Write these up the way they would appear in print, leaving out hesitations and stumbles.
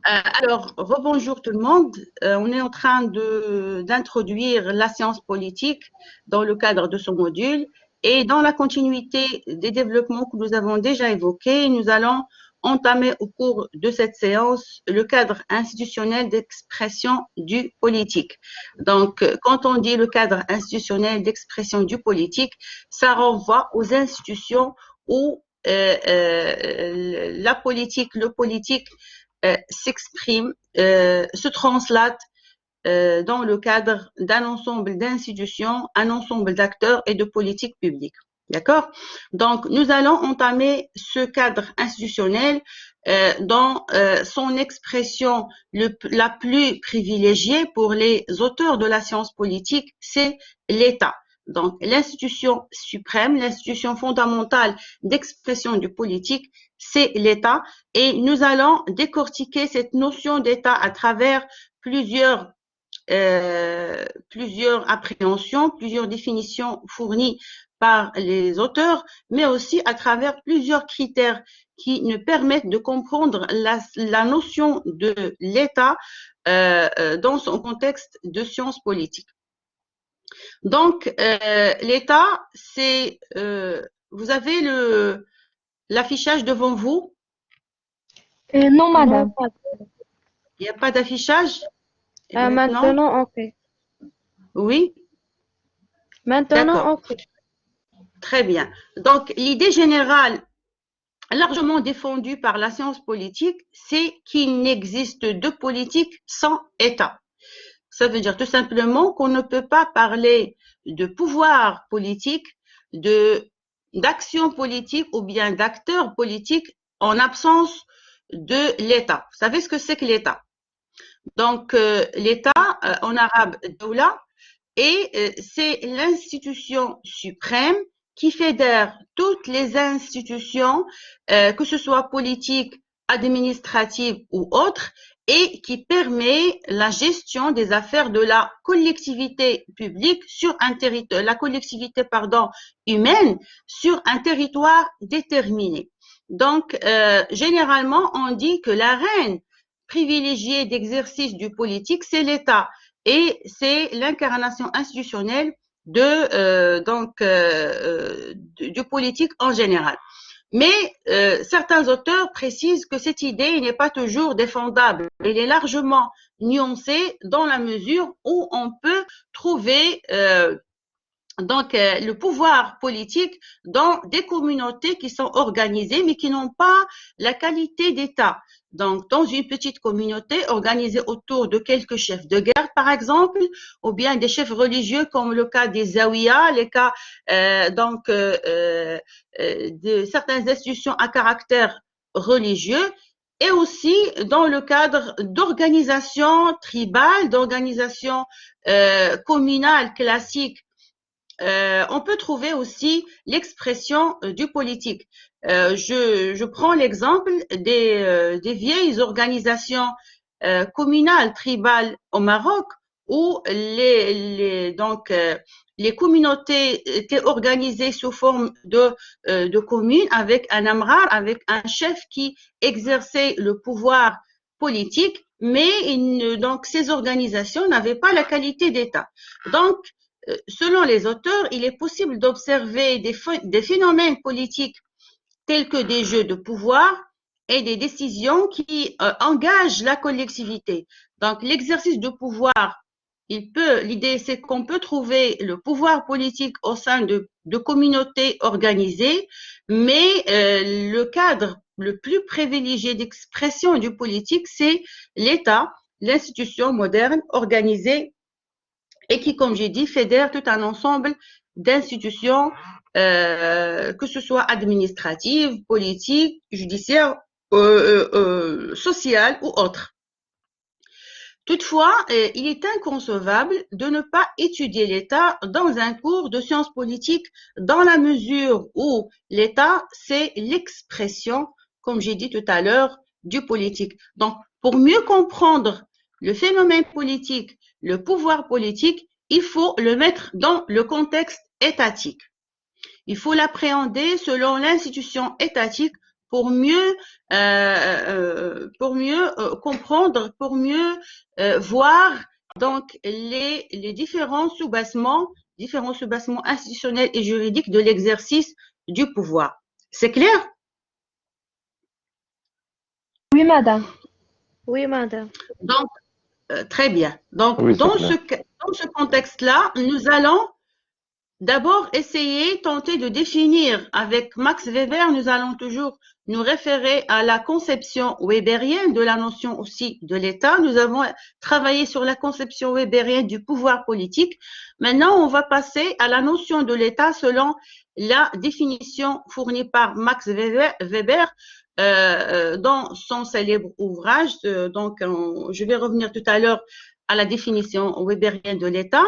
Alors, rebonjour tout le monde. On est en train d'introduire la science politique dans le cadre de ce module et dans la continuité des développements que nous avons déjà évoqués, nous allons entamer au cours de cette séance le cadre institutionnel d'expression du politique. Donc, quand on dit le cadre institutionnel d'expression du politique, ça renvoie aux institutions où la politique, le politique s'exprime, se translate dans le cadre d'un ensemble d'institutions, un ensemble d'acteurs et de politiques publiques. D'accord? Donc, nous allons entamer ce cadre institutionnel dans son expression la plus privilégiée pour les auteurs de la science politique, c'est l'État. Donc, l'institution suprême, l'institution fondamentale d'expression du politique, c'est l'État. Et nous allons décortiquer cette notion d'État à travers plusieurs appréhensions, plusieurs définitions fournies par les auteurs, mais aussi à travers plusieurs critères qui nous permettent de comprendre la notion de l'État dans son contexte de sciences politiques. Donc, l'État, c'est, vous avez l'affichage devant vous? Non, madame. Il n'y a pas d'affichage? Maintenant? Maintenant, on fait. Oui? Maintenant, D'accord. on fait. Très bien. Donc, l'idée générale largement défendue par la science politique, c'est qu'il n'existe de politique sans État. Ça veut dire tout simplement qu'on ne peut pas parler de pouvoir politique, d'action politique ou bien d'acteurs politiques en absence de l'État. Vous savez ce que c'est que l'État? Donc, l'État, en arabe, Doula, et c'est l'institution suprême qui fédère toutes les institutions, que ce soit politiques, administratives ou autres, et qui permet la gestion des affaires de la collectivité publique sur un territoire, la collectivité, pardon, humaine sur un territoire déterminé. Donc, généralement, on dit que la reine privilégiée d'exercice du politique, c'est l'État et c'est l'incarnation institutionnelle du politique en général. Mais certains auteurs précisent que cette idée n'est pas toujours défendable. Elle est largement nuancée dans la mesure où on peut trouver le pouvoir politique dans des communautés qui sont organisées mais qui n'ont pas la qualité d'État. Donc, dans une petite communauté organisée autour de quelques chefs de guerre, par exemple, ou bien des chefs religieux comme le cas des Zawiyas, les cas de certaines institutions à caractère religieux, et aussi dans le cadre d'organisations tribales, d'organisations communales classiques. On peut trouver aussi l'expression du politique. Je prends l'exemple des vieilles organisations communales, tribales au Maroc, où les communautés étaient organisées sous forme de communes avec un amrar, avec un chef qui exerçait le pouvoir politique, mais donc ces organisations n'avaient pas la qualité d'État. Donc, selon les auteurs, il est possible d'observer des phénomènes politiques tels que des jeux de pouvoir et des décisions qui engagent la collectivité. Donc, l'exercice de pouvoir, l'idée c'est qu'on peut trouver le pouvoir politique au sein de communautés organisées, mais le cadre le plus privilégié d'expression du politique, c'est l'État, l'institution moderne organisée et qui, comme j'ai dit, fédère tout un ensemble d'institutions, que ce soit administratives, politiques, judiciaires, sociales ou autres. Toutefois, il est inconcevable de ne pas étudier l'État dans un cours de sciences politiques dans la mesure où l'État, c'est l'expression, comme j'ai dit tout à l'heure, du politique. Donc, pour mieux comprendre le phénomène politique, le pouvoir politique, il faut le mettre dans le contexte étatique. Il faut l'appréhender selon l'institution étatique pour mieux comprendre, pour mieux voir donc les différents soubassements institutionnels et juridiques de l'exercice du pouvoir. C'est clair? Oui, madame. Oui, madame. Donc, très bien. Donc, Oui, c'est dans clair. dans ce contexte-là, nous allons d'abord essayer, tenter de définir avec Max Weber, nous allons toujours nous référer à la conception weberienne de la notion aussi de l'État. Nous avons travaillé sur la conception weberienne du pouvoir politique. Maintenant, on va passer à la notion de l'État selon la définition fournie par Max Weber dans son célèbre ouvrage. Donc, je vais revenir tout à l'heure à la définition weberienne de l'État.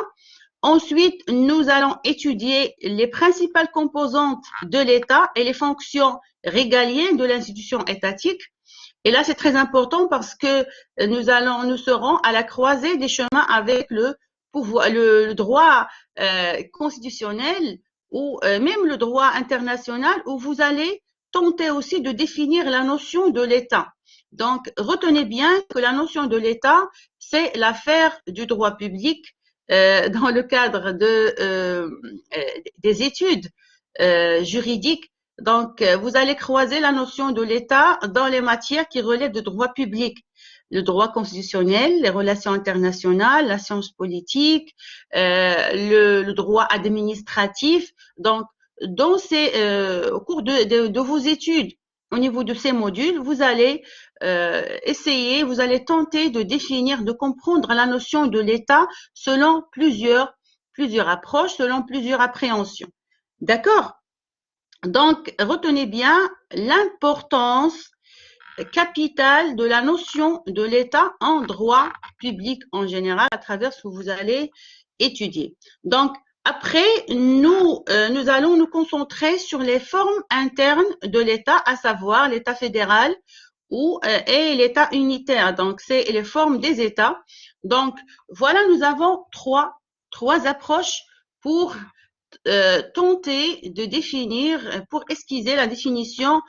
Ensuite, nous allons étudier les principales composantes de l'État et les fonctions régaliennes de l'institution étatique. Et là, c'est très important parce que nous serons à la croisée des chemins avec le pouvoir, le droit constitutionnel ou même le droit international, où vous allez tenter aussi de définir la notion de l'État. Donc, retenez bien que la notion de l'État, c'est l'affaire du droit public dans le cadre des études juridiques. Donc, vous allez croiser la notion de l'État dans les matières qui relèvent de droit public, le droit constitutionnel, les relations internationales, la science politique, le droit administratif. Donc, au cours de vos études, au niveau de ces modules, vous allez vous allez tenter de définir, de comprendre la notion de l'État selon plusieurs approches, selon plusieurs appréhensions. D'accord? Donc, retenez bien l'importance capitale de la notion de l'État en droit public en général à travers ce que vous allez étudier. Donc, après, nous allons nous concentrer sur les formes internes de l'État, à savoir l'État fédéral et l'État unitaire. Donc, c'est les formes des États. Donc, voilà, nous avons trois approches pour tenter de définir, pour esquisser la définition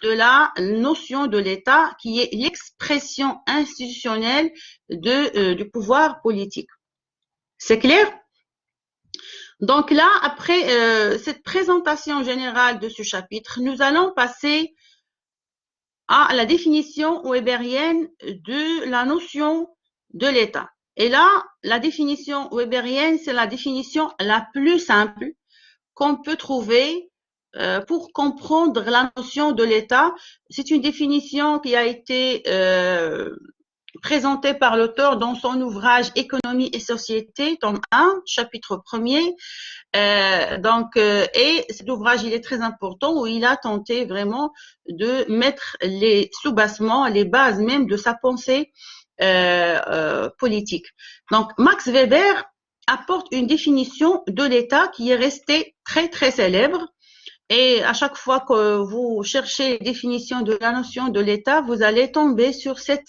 de la notion de l'État, qui est l'expression institutionnelle du pouvoir politique. C'est clair? Donc là, après cette présentation générale de ce chapitre, nous allons passer à la définition weberienne de la notion de l'État. Et là, la définition weberienne, c'est la définition la plus simple qu'on peut trouver pour comprendre la notion de l'État. C'est une définition qui a été présentée par l'auteur dans son ouvrage Économie et société, tome 1, chapitre 1er. Et cet ouvrage, il est très important, où il a tenté vraiment de mettre les soubassements, les bases même de sa pensée politique. Donc, Max Weber apporte une définition de l'État qui est restée très, très célèbre. Et à chaque fois que vous cherchez définition de la notion de l'État, vous allez tomber sur cette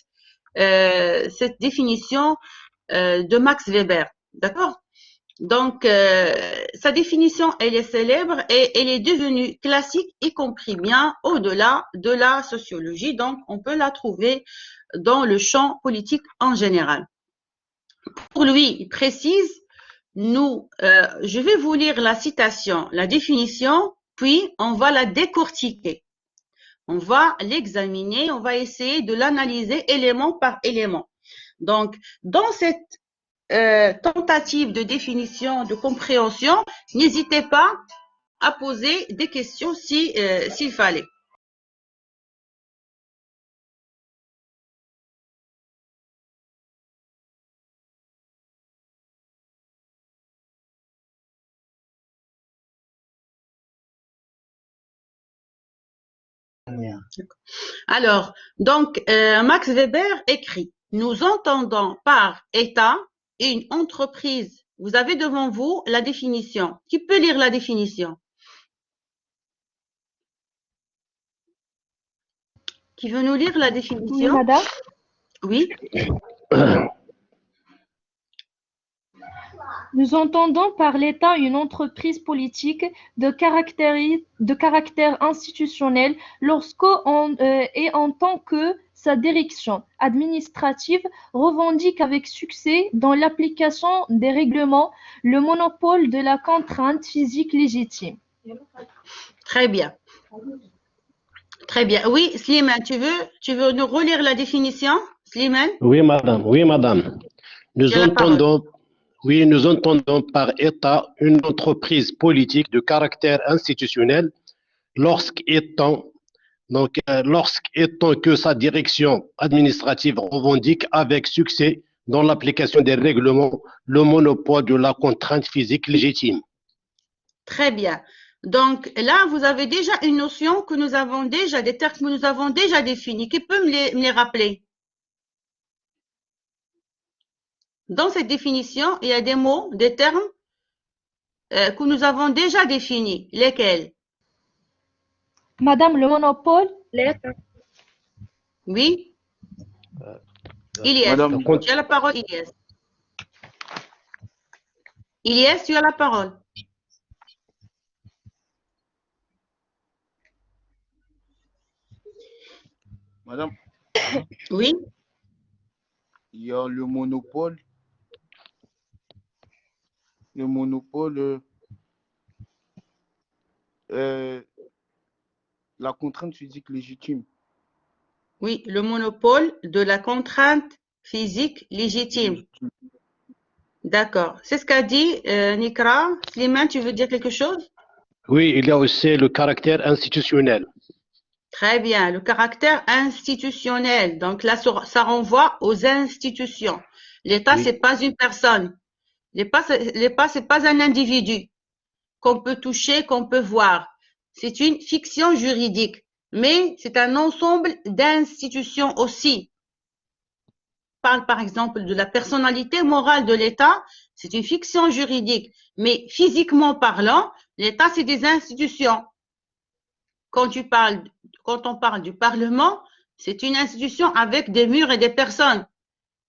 définition de Max Weber. D'accord? Donc, sa définition, elle est célèbre et elle est devenue classique, y compris bien au-delà de la sociologie. Donc, on peut la trouver dans le champ politique en général. Pour lui, il précise, je vais vous lire la citation, la définition, puis on va la décortiquer. On va l'examiner, on va essayer de l'analyser élément par élément. Donc, dans cette tentative de définition, de compréhension, n'hésitez pas à poser des questions s'il fallait. Alors, donc, Max Weber écrit, nous entendons par État une entreprise. Vous avez devant vous la définition. Qui peut lire la définition? Qui veut nous lire la définition? Oui, madame. Oui. Nous entendons par l'État une entreprise politique de caractère institutionnel et en tant que sa direction administrative revendique avec succès, dans l'application des règlements, le monopole de la contrainte physique légitime. Très bien. Très bien. Oui, Slimane, tu veux nous relire la définition, Slimane? Oui, madame. Oui, madame. Tu as la parole. Nous entendons par État une entreprise politique de caractère institutionnel lorsqu'étant lorsqu'étant que sa direction administrative revendique avec succès dans l'application des règlements le monopole de la contrainte physique légitime. Très bien. Donc là, vous avez déjà une notion que nous avons déjà, des termes que nous avons déjà définis. Qui peut me les rappeler? Dans cette définition, il y a des mots, des termes que nous avons déjà définis. Lesquels? Madame, le monopole, l'État. Oui? Ilyes, Madame, tu as la parole, Ilyes. Ilyes, tu as la parole. madame, Oui? il y a le monopole. Le monopole, la contrainte physique légitime. Oui, le monopole de la contrainte physique légitime. D'accord. C'est ce qu'a dit Nikra. Slimane, tu veux dire quelque chose? Oui, il y a aussi le caractère institutionnel. Très bien. Le caractère institutionnel. Donc là, ça renvoie aux institutions. L'État, Oui. c'est pas une personne. L'État, c'est pas un individu qu'on peut toucher, qu'on peut voir. C'est une fiction juridique, mais c'est un ensemble d'institutions aussi. On parle par exemple de la personnalité morale de l'État, c'est une fiction juridique, mais physiquement parlant, l'État, c'est des institutions. Quand on parle du Parlement, c'est une institution avec des murs et des personnes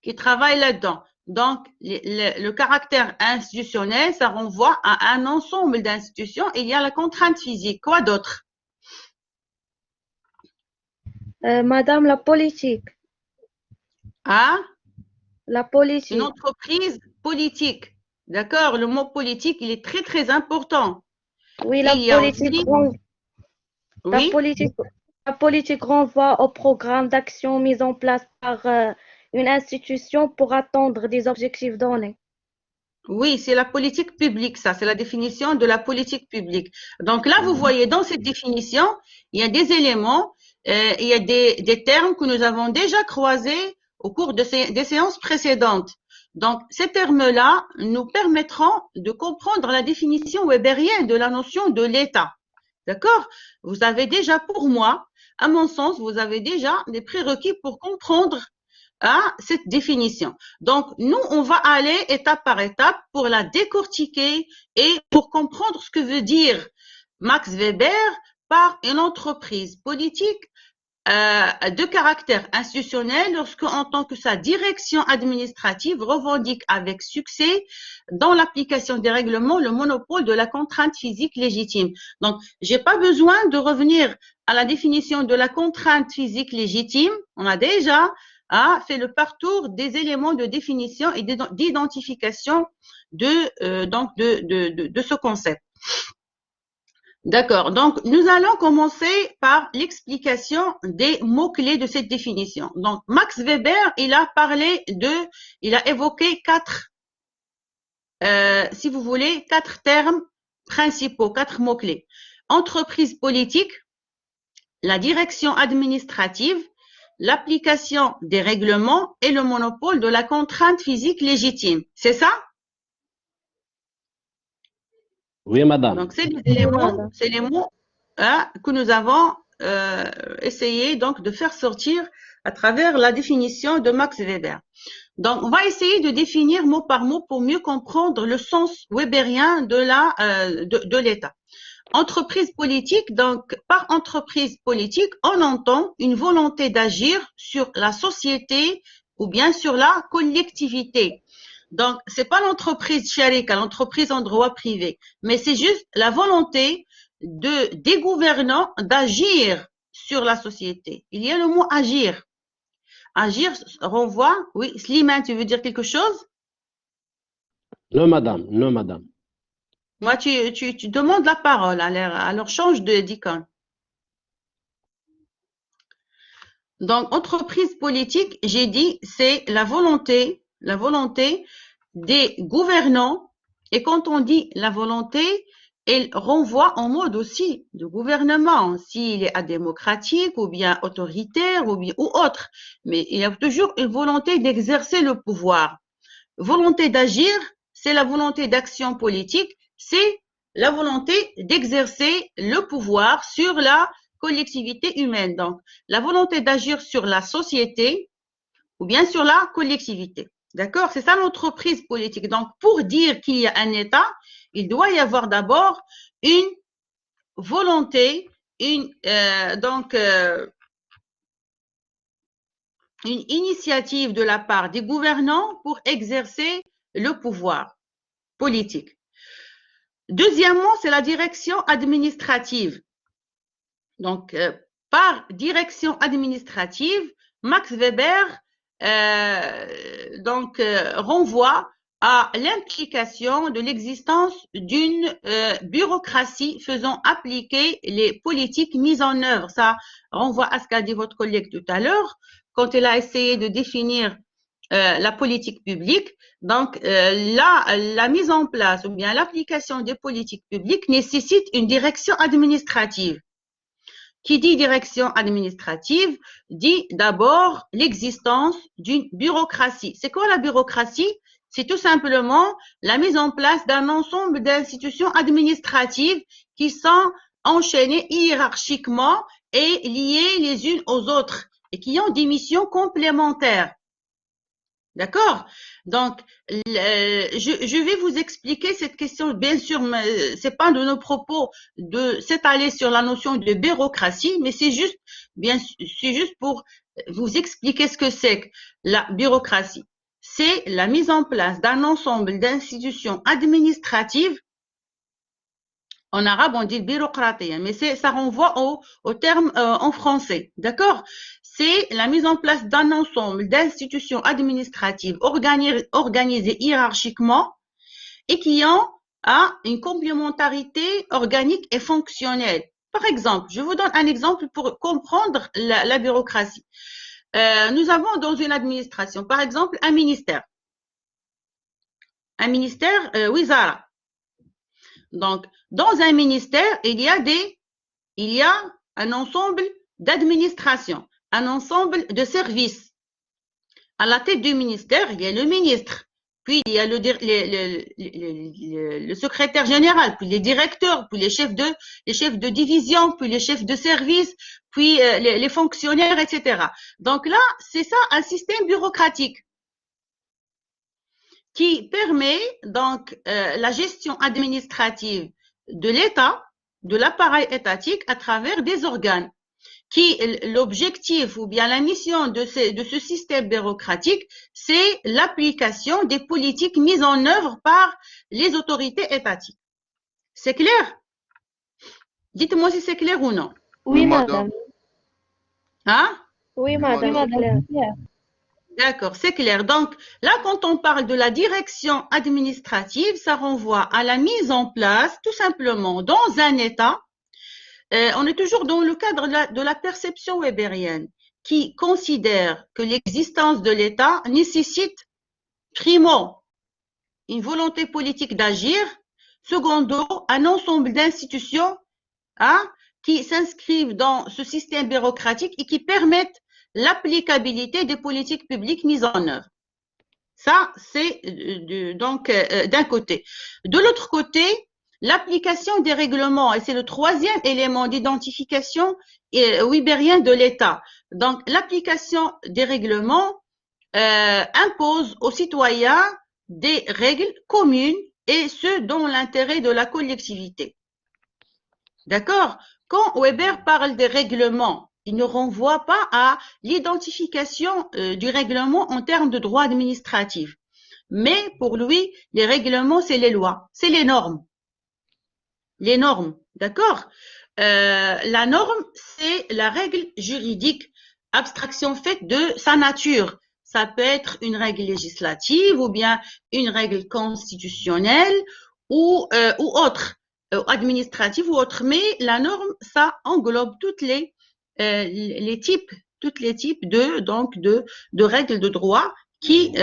qui travaillent là-dedans. Donc, le caractère institutionnel, ça renvoie à un ensemble d'institutions. Il y a la contrainte physique. Quoi d'autre? Madame, la politique. Ah, La politique. une entreprise politique. D'accord? Le mot politique, il est très, très important. Oui, Il y a aussi, oui, la politique renvoie au programme d'action mis en place par une institution pour atteindre des objectifs donnés. oui, c'est la politique publique, ça, c'est la définition de la politique publique. Donc là, vous voyez dans cette définition, il y a des éléments, il y a des termes que nous avons déjà croisés au cours des séances précédentes. Donc, ces termes-là nous permettront de comprendre la définition webérienne de la notion de l'État. D'accord? Vous avez déjà, pour moi, à mon sens, vous avez déjà des prérequis pour comprendre cette définition. Donc, nous, on va aller étape par étape pour la décortiquer et pour comprendre ce que veut dire Max Weber par une entreprise politique de caractère institutionnel lorsque, en tant que sa direction administrative, revendique avec succès dans l'application des règlements le monopole de la contrainte physique légitime. Donc, j'ai pas besoin de revenir à la définition de la contrainte physique légitime. On a déjà fait le parcours des éléments de définition et d'identification de ce concept. D'accord. Donc, nous allons commencer par l'explication des mots-clés de cette définition. Donc, Max Weber, il a évoqué si vous voulez, quatre termes principaux, quatre mots-clés. Entreprise politique, la direction administrative, l'application des règlements et le monopole de la contrainte physique légitime. C'est ça? Oui, madame. Donc, c'est les mots que nous avons essayé donc de faire sortir à travers la définition de Max Weber. Donc, on va essayer de définir mot par mot pour mieux comprendre le sens webérien de l'État. Entreprise politique, donc par entreprise politique, on entend une volonté d'agir sur la société ou bien sur la collectivité. Donc, c'est pas l'entreprise sharika, l'entreprise en droit privé, mais c'est juste la volonté des gouvernants d'agir sur la société. Il y a le mot agir. Agir renvoie, oui, Slimane, tu veux dire quelque chose? Non, madame, non, madame. Moi, tu demandes la parole, alors change d'icône. Donc, entreprise politique, j'ai dit, c'est la volonté des gouvernants. Et quand on dit la volonté, elle renvoie en mode aussi de gouvernement, s'il est démocratique ou bien autoritaire ou autre. Mais il y a toujours une volonté d'exercer le pouvoir. Volonté d'agir, c'est la volonté d'action politique, c'est la volonté d'exercer le pouvoir sur la collectivité humaine. Donc, la volonté d'agir sur la société ou bien sur la collectivité. D'accord? C'est ça l'entreprise politique. Donc, pour dire qu'il y a un État, il doit y avoir d'abord une volonté, une initiative de la part des gouvernants pour exercer le pouvoir politique. Deuxièmement, c'est la direction administrative. Donc, par direction administrative, Max Weber renvoie à l'implication de l'existence d'une bureaucratie faisant appliquer les politiques mises en œuvre. Ça renvoie à ce qu'a dit votre collègue tout à l'heure, quand elle a essayé de définir la politique publique. Donc, la mise en place ou bien l'application des politiques publiques nécessite une direction administrative. Qui dit direction administrative dit d'abord l'existence d'une bureaucratie. C'est quoi la bureaucratie? C'est tout simplement la mise en place d'un ensemble d'institutions administratives qui sont enchaînées hiérarchiquement et liées les unes aux autres et qui ont des missions complémentaires. D'accord? Donc, je vais vous expliquer cette question. Bien sûr, c'est pas de nos propos de s'étaler sur la notion de bureaucratie, mais c'est juste pour vous expliquer ce que c'est que la bureaucratie. C'est la mise en place d'un ensemble d'institutions administratives. En arabe, on dit bureaucratie, mais ça renvoie au terme en français. D'accord? C'est la mise en place d'un ensemble d'institutions administratives organisées hiérarchiquement et qui ont une complémentarité organique et fonctionnelle. Par exemple, je vous donne un exemple pour comprendre la bureaucratie. Nous avons dans une administration, par exemple, un ministère. Un ministère, Wizara. Donc, dans un ministère, il y a un ensemble d'administrations, un ensemble de services. À la tête du ministère, il y a le ministre, puis il y a le secrétaire général, puis les directeurs, puis les chefs de division, puis les chefs de service, puis les fonctionnaires, etc. Donc là, c'est ça un système bureaucratique qui permet donc la gestion administrative de l'État, de l'appareil étatique à travers des organes. L'objectif ou bien la mission de ce système bureaucratique, c'est l'application des politiques mises en œuvre par les autorités étatiques. C'est clair? Dites-moi si c'est clair ou non. Oui, madame. madame. Hein? Oui, madame. madame. C'est clair. D'accord, c'est clair. Donc, là, quand on parle de la direction administrative, ça renvoie à la mise en place, tout simplement, dans un État. On est toujours dans le cadre de la perception webérienne, qui considère que l'existence de l'État nécessite, primo, une volonté politique d'agir, secondo, un ensemble d'institutions qui s'inscrivent dans ce système bureaucratique et qui permettent l'applicabilité des politiques publiques mises en œuvre. Ça, c'est donc d'un côté. De l'autre côté, l'application des règlements, et c'est le troisième élément d'identification webérienne de l'État. Donc, l'application des règlements impose aux citoyens des règles communes et ce, dans l'intérêt de la collectivité. D'accord? Quand Weber parle des règlements, il ne renvoie pas à l'identification du règlement en termes de droit administratif. Mais pour lui, les règlements, c'est les lois, c'est les normes. Les normes, d'accord? La norme, c'est la règle juridique, abstraction faite de sa nature. Ça peut être une règle législative ou bien une règle constitutionnelle ou administrative ou autre. Mais la norme, ça englobe les types, toutes les types de règles de droit qui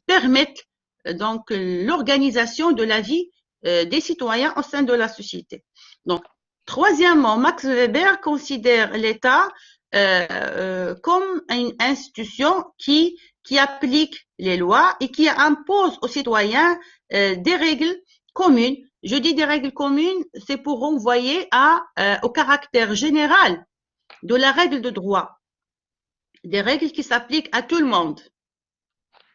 permettent donc l'organisation de la vie des citoyens au sein de la société. Donc, troisièmement, Max Weber considère l'État comme une institution qui applique les lois et qui impose aux citoyens des règles communes. Je dis des règles communes, c'est pour renvoyer au caractère général de la règle de droit. Des règles qui s'appliquent à tout le monde.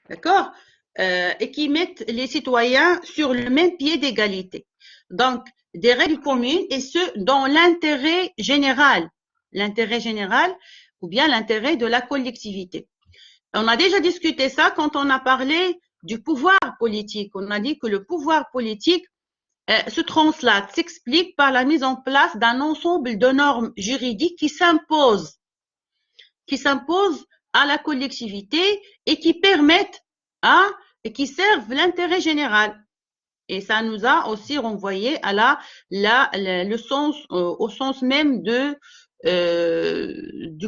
D'accord? Et qui mettent les citoyens sur le même pied d'égalité. Donc, des règles communes et ce, dans l'intérêt général. L'intérêt général ou bien l'intérêt de la collectivité. On a déjà discuté ça quand on a parlé du pouvoir politique. On a dit que le pouvoir politique se translate, s'explique par la mise en place d'un ensemble de normes juridiques qui s'imposent à la collectivité et qui permettent et qui servent l'intérêt général. Et ça nous a aussi renvoyé à le sens, au sens même du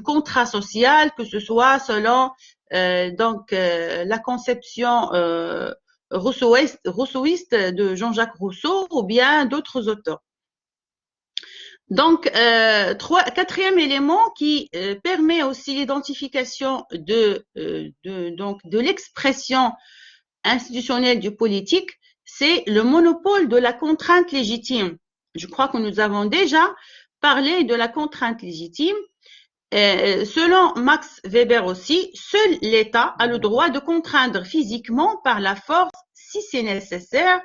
contrat social, que ce soit selon la conception rousseauiste de Jean-Jacques Rousseau ou bien d'autres auteurs. Donc, quatrième élément qui permet aussi l'identification de l'expression institutionnelle du politique, c'est le monopole de la contrainte légitime. Je crois que nous avons déjà parlé de la contrainte légitime. Selon Max Weber aussi, seul l'État a le droit de contraindre physiquement par la force si c'est nécessaire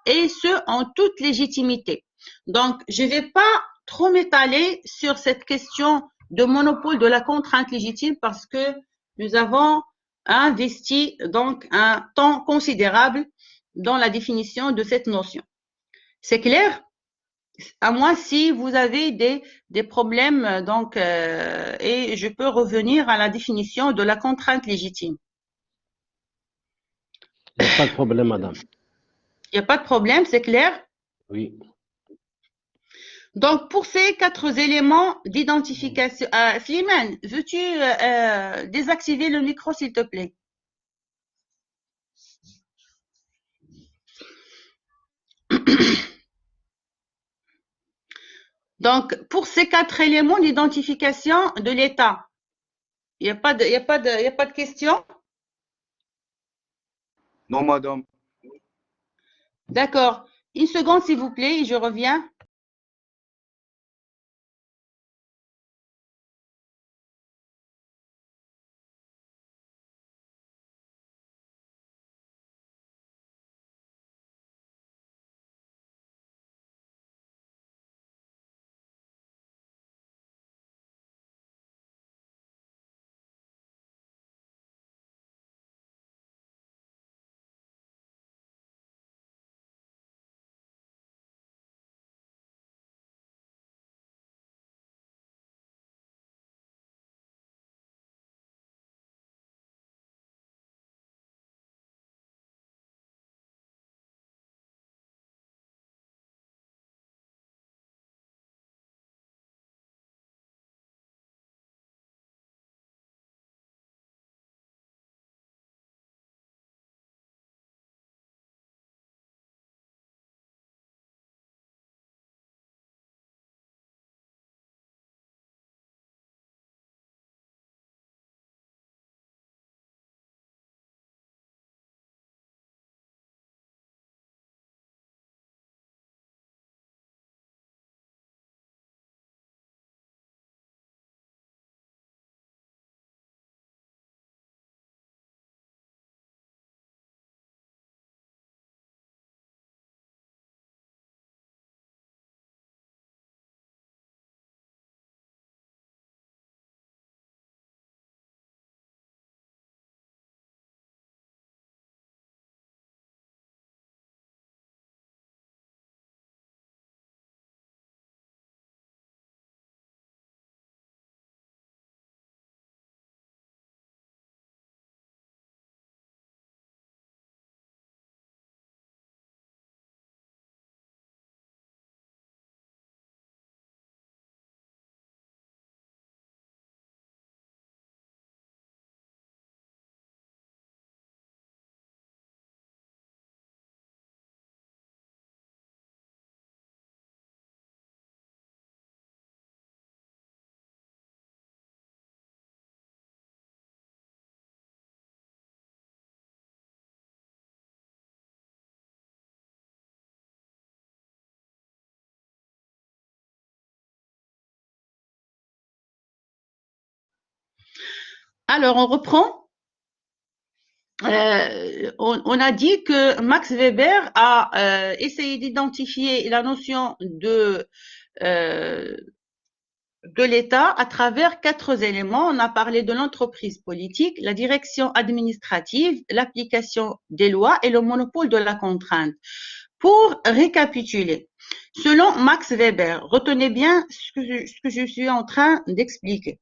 et ce en toute légitimité. Donc, je ne vais pas trop m'étaler sur cette question de monopole de la contrainte légitime parce que nous avons investi donc un temps considérable dans la définition de cette notion. C'est clair? À moins si vous avez des problèmes, donc, et je peux revenir à la définition de la contrainte légitime. Il n'y a pas de problème, madame. Il n'y a pas de problème, c'est clair? Oui. Donc, pour ces 4 éléments d'identification, Slimane, veux-tu désactiver le micro, s'il te plaît? Donc, pour ces 4 éléments d'identification de l'État, il n'y a pas de question? Non, madame. D'accord. Une seconde, s'il vous plaît, et je reviens. Alors, on reprend. On a dit que Max Weber a essayé d'identifier la notion de l'État à travers 4 éléments. On a parlé de l'entreprise politique, la direction administrative, l'application des lois et le monopole de la contrainte. Pour récapituler, selon Max Weber, retenez bien ce que je suis en train d'expliquer.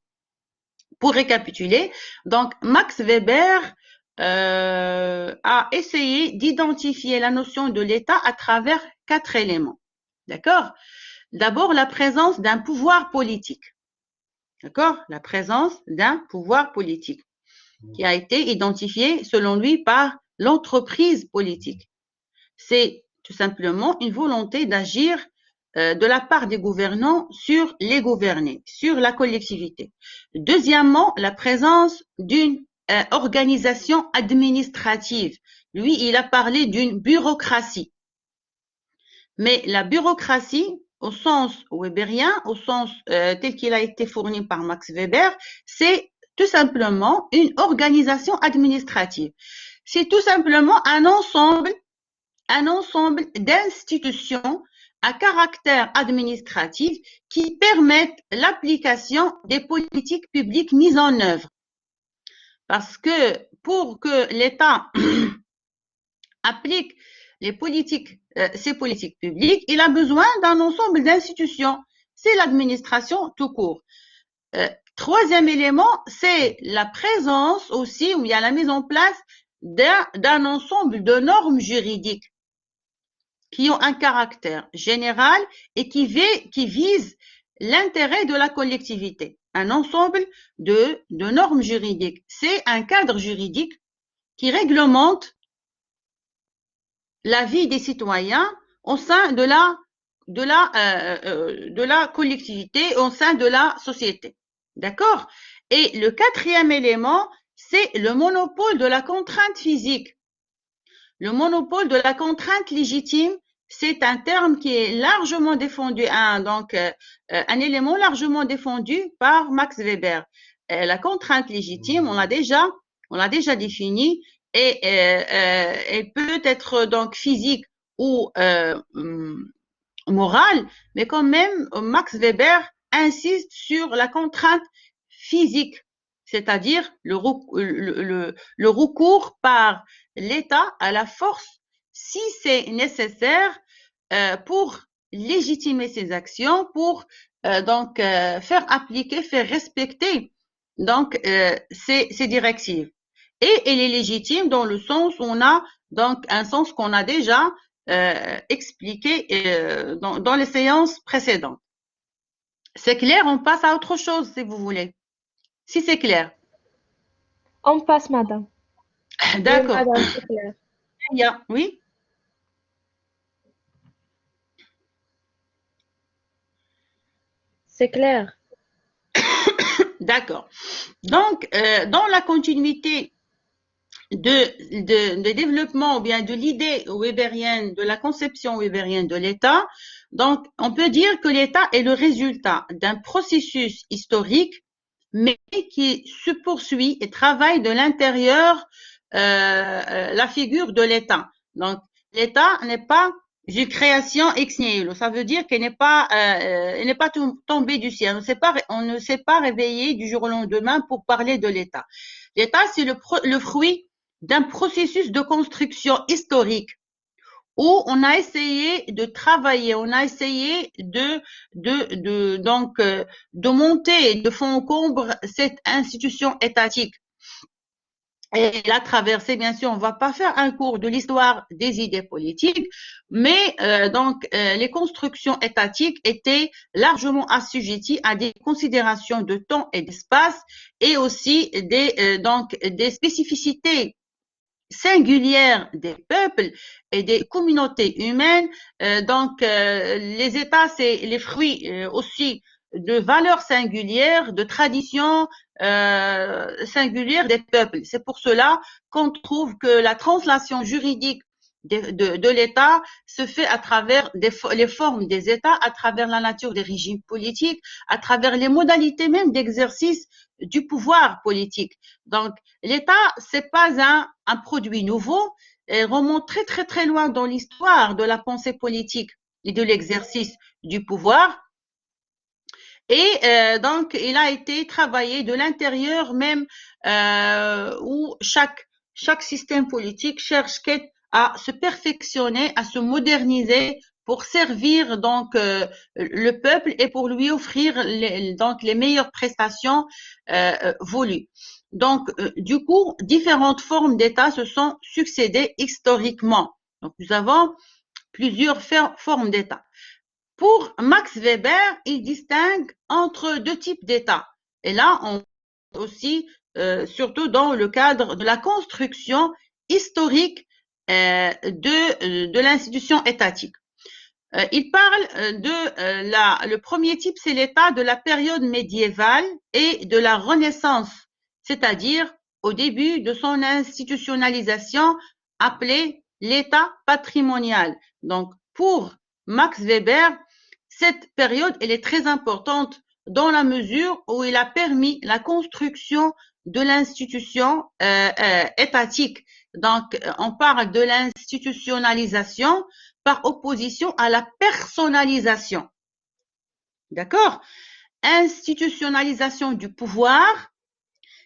Pour récapituler, donc Max Weber a essayé d'identifier la notion de l'État à travers 4 éléments. D'accord? D'abord, la présence d'un pouvoir politique. D'accord? La présence d'un pouvoir politique qui a été identifié, selon lui, par l'entreprise politique. C'est tout simplement une volonté d'agir de la part des gouvernants sur les gouvernés, sur la collectivité. Deuxièmement, la présence d'une organisation administrative. Lui, il a parlé d'une bureaucratie. Mais la bureaucratie, au sens weberien, au sens tel qu'il a été fourni par Max Weber, c'est tout simplement une organisation administrative. C'est tout simplement un ensemble d'institutions à caractère administratif qui permettent l'application des politiques publiques mises en œuvre. Parce que pour que l'État applique ces politiques publiques, il a besoin d'un ensemble d'institutions. C'est l'administration tout court. Troisième élément, c'est la présence aussi, où il y a la mise en place d'un ensemble de normes juridiques qui ont un caractère général et qui visent l'intérêt de la collectivité. Un ensemble de normes juridiques. C'est un cadre juridique qui réglemente la vie des citoyens au sein de la collectivité, au sein de la société. D'accord? Et le quatrième élément, c'est le monopole de la contrainte physique. Le monopole de la contrainte légitime, c'est un terme qui est largement défendu, un élément largement défendu par Max Weber. La contrainte légitime, on l'a déjà définie, et elle peut être donc physique ou morale, mais quand même Max Weber insiste sur la contrainte physique, c'est-à-dire le recours par l'État à la force si c'est nécessaire pour légitimer ses actions, pour faire appliquer, faire respecter donc ces directives. Et elle est légitime dans le sens où on a donc un sens qu'on a déjà expliqué dans les séances précédentes. C'est clair, on passe à autre chose si vous voulez. Si c'est clair. On passe, madame. D'accord. Oui, madame, c'est clair. Oui. C'est clair. D'accord. Donc, dans la continuité de développement ou bien de l'idée weberienne, de la conception weberienne de l'État, donc on peut dire que l'État est le résultat d'un processus historique, mais qui se poursuit et travaille de l'intérieur la figure de l'État. Donc, l'État n'est pas une création ex nihilo. Ça veut dire qu'elle n'est pas tombée du ciel. On ne s'est pas réveillé du jour au lendemain pour parler de l'État. L'État, c'est le fruit d'un processus de construction historique où on a essayé de travailler, on a essayé de monter de fond en comble cette institution étatique. Et la traversée, bien sûr, on ne va pas faire un cours de l'histoire des idées politiques, mais les constructions étatiques étaient largement assujetties à des considérations de temps et d'espace et aussi des spécificités singulières des peuples et des communautés humaines. Les États, c'est les fruits aussi de valeurs singulières, de traditions singulières des peuples. C'est pour cela qu'on trouve que la translation juridique de l'État se fait à travers les formes des États, à travers la nature des régimes politiques, à travers les modalités même d'exercice du pouvoir politique. Donc, l'État, c'est pas un produit nouveau, elle remonte très très très loin dans l'histoire de la pensée politique et de l'exercice du pouvoir. Et donc, il a été travaillé de l'intérieur même, où chaque système politique cherche à se perfectionner, à se moderniser pour servir donc le peuple et pour lui offrir donc les meilleures prestations voulues. Donc, du coup, différentes formes d'État se sont succédées historiquement. Donc, nous avons plusieurs formes d'État. Pour Max Weber, il distingue entre deux types d'États. Et là, on aussi, surtout dans le cadre de la construction historique de l'institution étatique. Il parle de le premier type, c'est l'État de la période médiévale et de la Renaissance, c'est-à-dire au début de son institutionnalisation appelée l'État patrimonial. Donc, pour Max Weber, cette période, elle est très importante dans la mesure où il a permis la construction de l'institution étatique. Donc, on parle de l'institutionnalisation par opposition à la personnalisation. D'accord? Institutionnalisation du pouvoir,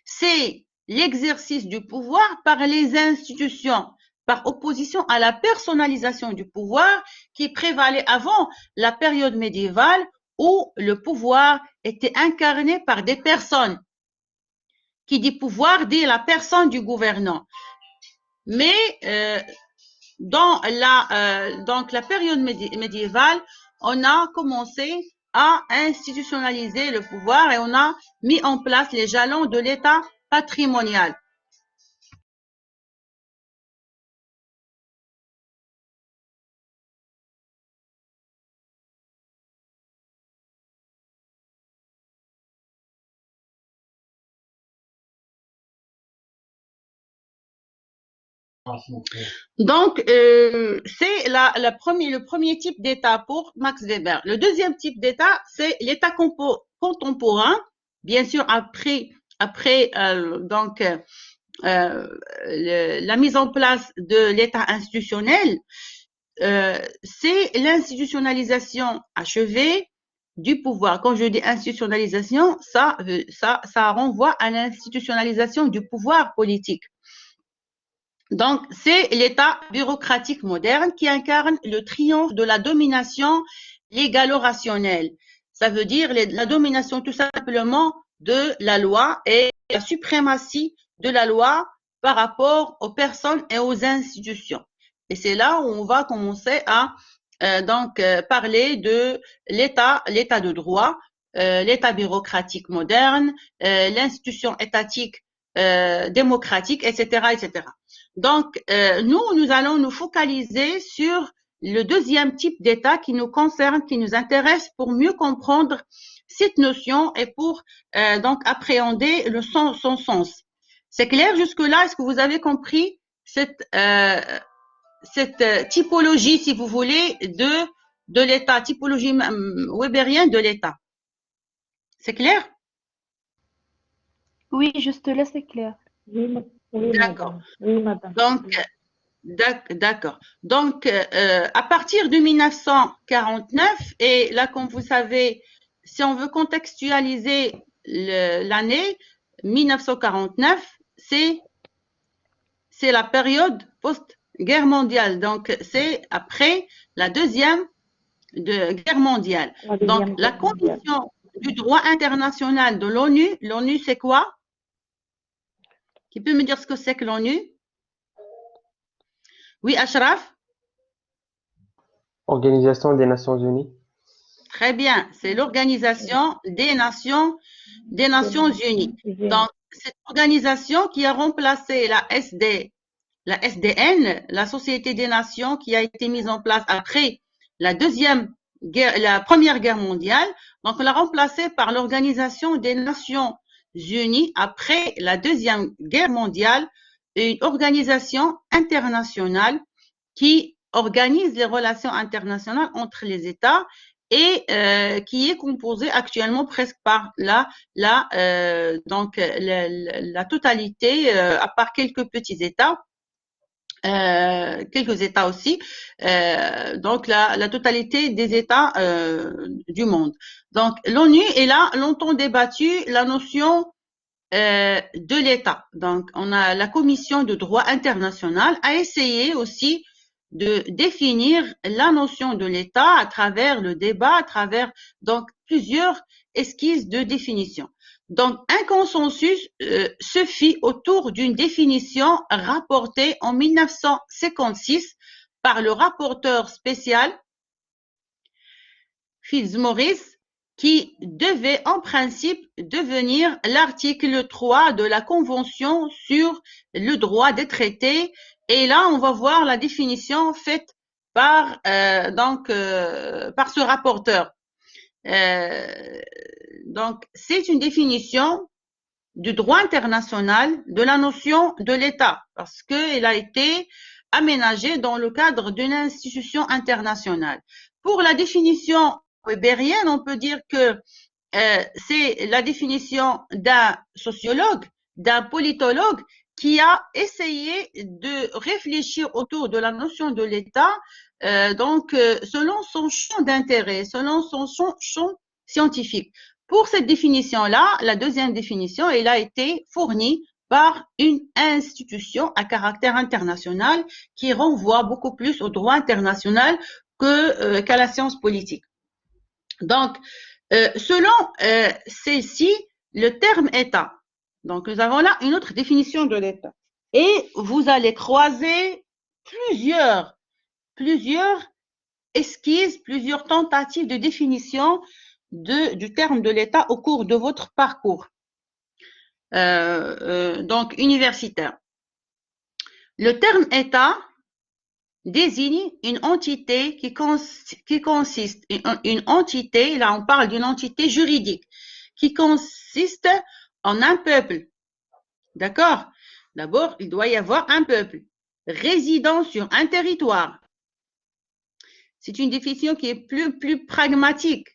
c'est l'exercice du pouvoir par les institutions, par opposition à la personnalisation du pouvoir qui prévalait avant la période médiévale où le pouvoir était incarné par des personnes. Qui dit pouvoir dit la personne du gouvernant. Mais dans la période médiévale, on a commencé à institutionnaliser le pouvoir et on a mis en place les jalons de l'État patrimonial. Donc, c'est le premier type d'État pour Max Weber. Le deuxième type d'État, c'est l'État contemporain, bien sûr après la mise en place de l'État institutionnel. C'est l'institutionnalisation achevée du pouvoir. Quand je dis institutionnalisation, ça renvoie à l'institutionnalisation du pouvoir politique. Donc, c'est l'État bureaucratique moderne qui incarne le triomphe de la domination légalo-rationnelle. Ça veut dire la domination tout simplement de la loi et la suprématie de la loi par rapport aux personnes et aux institutions. Et c'est là où on va commencer à parler de l'État de droit, l'État bureaucratique moderne, l'institution étatique démocratique, etc., etc. Donc, nous allons nous focaliser sur le deuxième type d'État qui nous concerne, qui nous intéresse pour mieux comprendre cette notion et pour donc appréhender son sens. C'est clair jusque-là? Est-ce que vous avez compris cette typologie, si vous voulez, de l'État, typologie weberienne de l'État? C'est clair? Oui, juste là, c'est clair. Oui, D'accord. madame. Oui, madame. Donc, d'accord. Donc, à partir de 1949, et là, comme vous savez, si on veut contextualiser l'année 1949, c'est la période post-guerre mondiale. Donc, c'est après la deuxième guerre mondiale. Donc, la condition du droit international de l'ONU, c'est quoi? Qui peut me dire ce que c'est que l'ONU? Oui, Ashraf? Organisation des Nations Unies. Très bien, c'est l'Organisation des Nations Unies. Donc, cette organisation qui a remplacé la SDN, la Société des Nations, qui a été mise en place après la Première Guerre mondiale. Donc, on l'a remplacée par l'Organisation des Nations Unies après la Deuxième Guerre mondiale, une organisation internationale qui organise les relations internationales entre les États et qui est composée actuellement presque par la totalité, à part quelques petits États, quelques États aussi, donc la totalité des États du monde. Donc l'ONU est là longtemps débattu la notion de l'État. Donc on a la Commission de droit international a essayé aussi de définir la notion de l'État à travers le débat, à travers donc plusieurs esquisses de définition. Donc, un consensus se fit autour d'une définition rapportée en 1956 par le rapporteur spécial Fitzmaurice, qui devait en principe devenir l'article 3 de la Convention sur le droit des traités. Et là, on va voir la définition faite par ce rapporteur. Donc, c'est une définition du droit international de la notion de l'État, parce qu'elle a été aménagée dans le cadre d'une institution internationale. Pour la définition weberienne, on peut dire que c'est la définition d'un sociologue, d'un politologue qui a essayé de réfléchir autour de la notion de l'État, selon son champ d'intérêt, selon son champ scientifique. Pour cette définition-là, la deuxième définition, elle a été fournie par une institution à caractère international qui renvoie beaucoup plus au droit international qu'à la science politique. Donc, selon celle-ci, le terme État. Donc, nous avons là une autre définition de l'État. Et vous allez croiser plusieurs esquisses, plusieurs tentatives de définition du terme de l'État au cours de votre parcours donc universitaire. Le terme État désigne une entité qui consiste, une entité, là on parle d'une entité juridique, qui consiste en un peuple. D'accord? D'abord, il doit y avoir un peuple résidant sur un territoire. C'est une définition qui est plus pragmatique,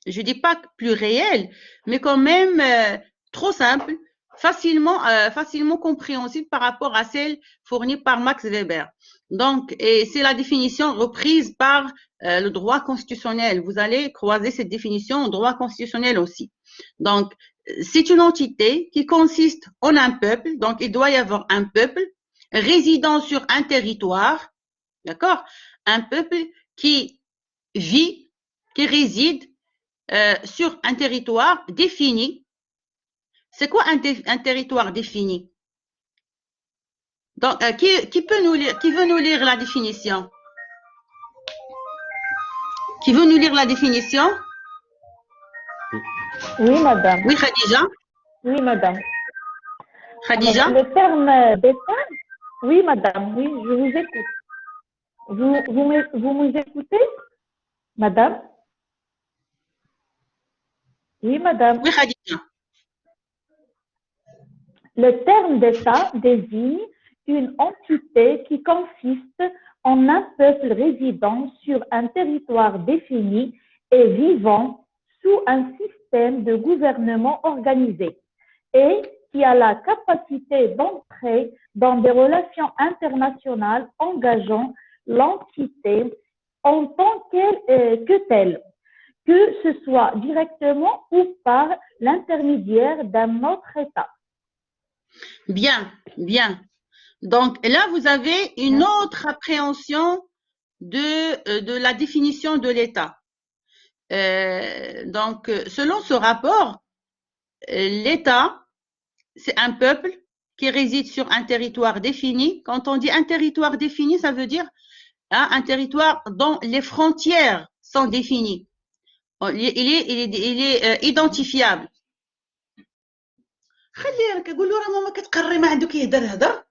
je dis pas plus réel, mais quand même trop simple, facilement compréhensible par rapport à celle fournie par Max Weber. Donc, et c'est la définition reprise par le droit constitutionnel. Vous allez croiser cette définition au droit constitutionnel aussi. Donc, c'est une entité qui consiste en un peuple, donc il doit y avoir un peuple résidant sur un territoire, d'accord? Un peuple qui vit, qui réside sur un territoire défini. C'est quoi un territoire défini? Donc, qui veut nous lire la définition? Qui veut nous lire la définition? Oui, madame. Oui, Khadija? Oui, madame. Khadija? Alors, le terme d'État, oui, madame, oui, je vous écoute. Vous m'écoutez, madame? Oui, madame. Oui, Khadija. Le terme d'État désigne une entité qui consiste en un peuple résidant sur un territoire défini et vivant sous un système de gouvernement organisé et qui a la capacité d'entrer dans des relations internationales engageant l'entité en tant que telle, que ce soit directement ou par l'intermédiaire d'un autre État. Bien, bien. Donc là, vous avez une autre appréhension de la définition de l'État. Selon ce rapport, l'État, c'est un peuple qui réside sur un territoire défini. Quand on dit un territoire défini, ça veut dire un territoire dont les frontières sont définies. Il est identifiable. خلي قول له راه ماما كتقري ما عنده كيهدر هدر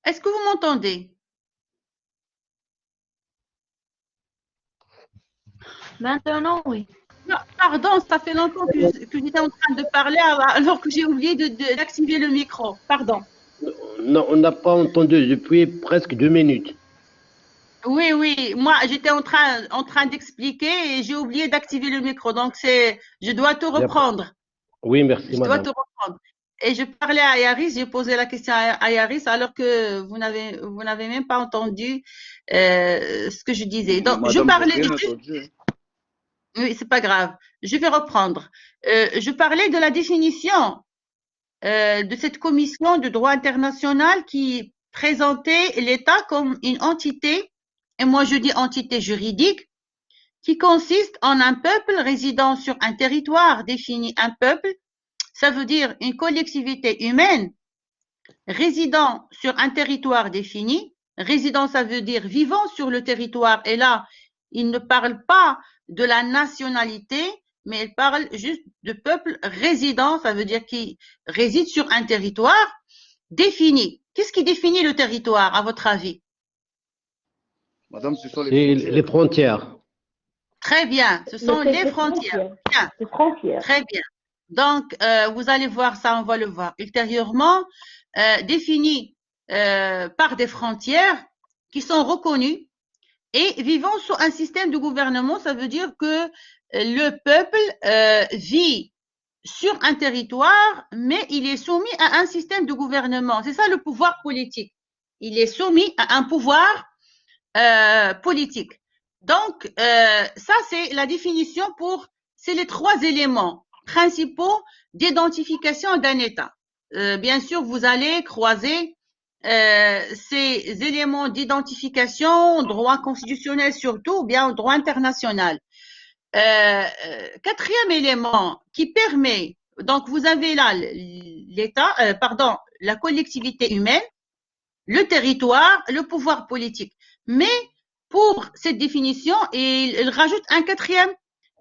Est-ce que vous m'entendez? Maintenant, oui. Non, pardon, ça fait longtemps que j'étais en train de parler alors que j'ai oublié d'activer le micro. Pardon. Non, on n'a pas entendu depuis presque 2 minutes. Oui, oui, moi j'étais en train d'expliquer et j'ai oublié d'activer le micro. Donc je dois tout reprendre. Oui, merci, Je dois madame. tout reprendre. Et je parlais à Yaris, j'ai posé la question à Yaris alors que vous n'avez même pas entendu ce que je disais. Donc, je Madame, j'ai parlais rien de... entendu. Oui, c'est pas grave. Je vais reprendre. Je parlais de la définition de cette commission de droit international qui présentait l'État comme une entité, et moi je dis entité juridique, qui consiste en un peuple résidant sur un territoire défini. Un peuple, ça veut dire une collectivité humaine résidant sur un territoire défini. Résident, ça veut dire vivant sur le territoire. Et là, il ne parle pas de la nationalité, mais il parle juste de peuple résident, ça veut dire qui réside sur un territoire défini. Qu'est-ce qui définit le territoire, à votre avis? Madame, ce sont C'est les frontières. les frontières. Très bien, ce sont les frontières. Bien. Les frontières. Très bien. Donc, vous allez voir ça, on va le voir ultérieurement, défini par des frontières qui sont reconnues et vivant sous un système de gouvernement. Ça veut dire que le peuple vit sur un territoire, mais il est soumis à un système de gouvernement. C'est ça le pouvoir politique. Il est soumis à un pouvoir politique. Donc, ça, c'est la définition c'est les 3 éléments principaux d'identification d'un État. Bien sûr, vous allez croiser ces éléments d'identification, droit constitutionnel surtout, ou bien droit international. 4e élément qui permet, donc vous avez là l'État, la collectivité humaine, le territoire, le pouvoir politique. Mais pour cette définition, il rajoute un 4e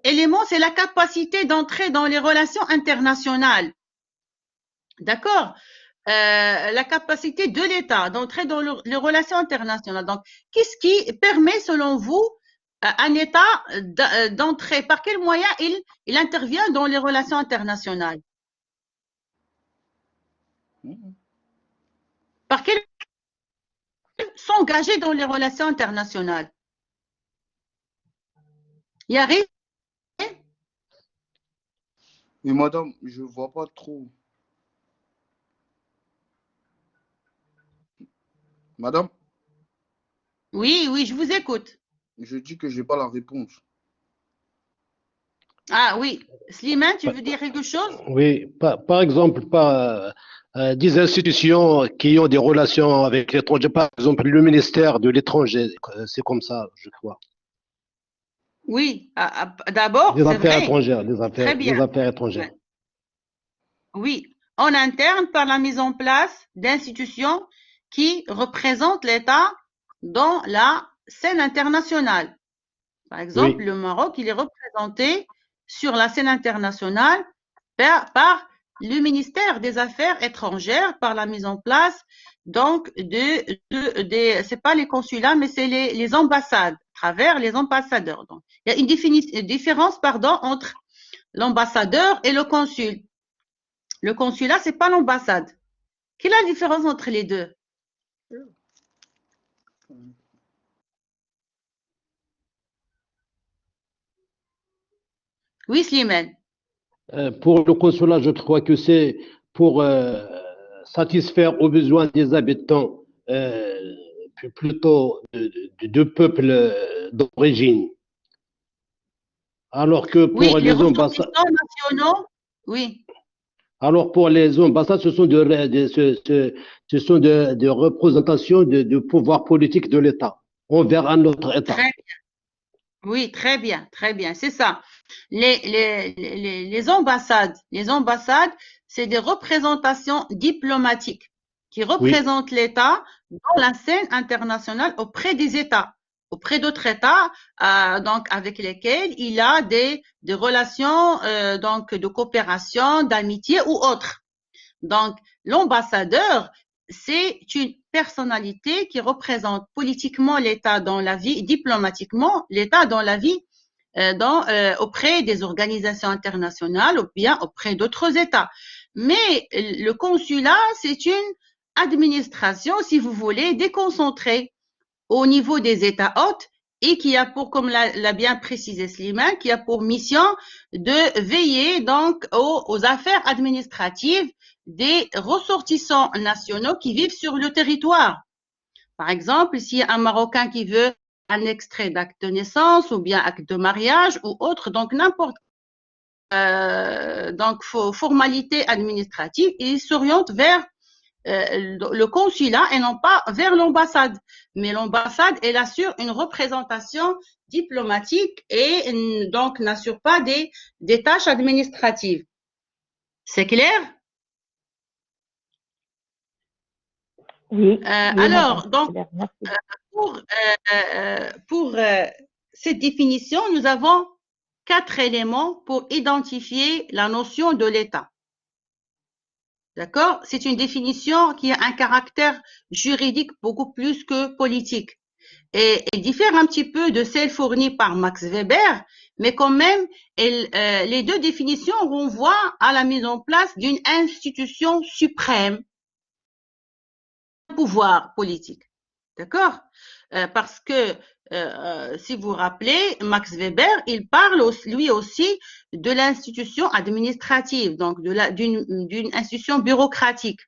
élément, c'est la capacité d'entrer dans les relations internationales. D'accord? La capacité de l'État d'entrer dans les relations internationales. Donc, qu'est-ce qui permet, selon vous, un État d'entrer? Par quel moyen il intervient dans les relations internationales? Par quel s'engager dans les relations internationales? Yari? Mais madame, je ne vois pas trop. Madame, Oui, oui, je vous écoute. je dis que je n'ai pas la réponse. Ah oui, Slimane, tu veux dire quelque chose? Oui, par exemple, des institutions qui ont des relations avec l'étranger. Par exemple, le ministère de l'étranger, c'est comme ça, je crois. Oui, d'abord, Des c'est affaires vrai. étrangères, Très bien. des affaires étrangères. Oui, en interne, par la mise en place d'institutions qui représentent l'État dans la scène internationale. Par exemple, Oui. le Maroc, il est représenté sur la scène internationale par le ministère des Affaires étrangères, par la mise en place donc c'est pas les consulats, mais c'est les ambassades, à travers les ambassadeurs. Donc, il y a une différence, entre l'ambassadeur et le consul. Le consulat, c'est pas l'ambassade. Quelle est la différence entre les deux? Oui, Slimane. Pour le consulat, je crois que c'est pour satisfaire aux besoins des habitants, plutôt de peuples d'origine. Alors que Oui, pour les les ambassades, ressortissants nationaux, oui. alors pour les ambassades, ce sont ce sont des représentations de pouvoir politique de l'État envers un autre État. Oui, très bien, c'est ça. Les ambassades, c'est des représentations diplomatiques qui Oui, représentent l'État dans la scène internationale auprès des États, auprès d'autres États, donc avec lesquels il a des relations donc de coopération, d'amitié ou autres. Donc, l'ambassadeur, c'est une personnalité qui représente politiquement l'État dans la vie, diplomatiquement l'État dans la vie, auprès des organisations internationales ou bien auprès d'autres États. Mais le consulat, c'est une administration, si vous voulez, déconcentrée au niveau des États hôtes et qui a pour, comme l'a bien précisé Slimane, qui a pour mission de veiller donc aux affaires administratives des ressortissants nationaux qui vivent sur le territoire. Par exemple, s'il y a un Marocain qui veut un extrait d'acte de naissance ou bien acte de mariage ou autre, donc n'importe donc formalité administrative, il s'oriente vers le consulat et non pas vers l'ambassade. Mais l'ambassade, elle assure une représentation diplomatique et donc n'assure pas des tâches administratives. C'est clair? Oui, Alors, donc, merci. pour cette définition, nous avons 4 éléments pour identifier la notion de l'État. D'accord? C'est une définition qui a un caractère juridique beaucoup plus que politique. Et elle diffère un petit peu de celle fournie par Max Weber, mais quand même, les deux définitions renvoient à la mise en place d'une institution suprême, pouvoir politique. D'accord? Parce que, si vous vous rappelez, Max Weber, il parle lui aussi de l'institution administrative, donc d'une institution bureaucratique.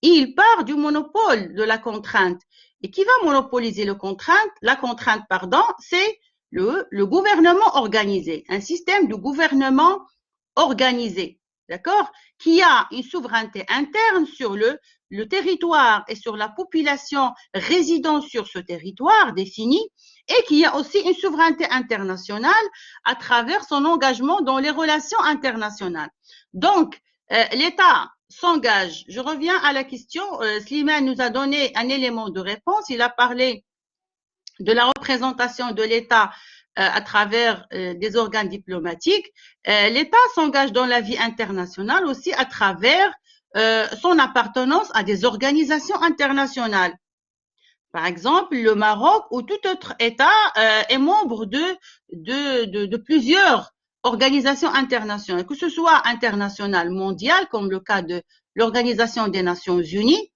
Et il part du monopole de la contrainte. Et qui va monopoliser la contrainte, c'est le gouvernement organisé, un système de gouvernement organisé, d'accord, qui a une souveraineté interne sur le territoire et sur la population résidant sur ce territoire défini, et qui a aussi une souveraineté internationale à travers son engagement dans les relations internationales. Donc, l'État s'engage. Je reviens à la question. Slimane nous a donné un élément de réponse. Il a parlé de la représentation de l'État à travers des organes diplomatiques. L'État s'engage dans la vie internationale aussi à travers son appartenance à des organisations internationales. Par exemple, le Maroc ou tout autre État est membre de plusieurs organisations internationales, que ce soit internationales, mondiales, comme le cas de l'Organisation des Nations Unies,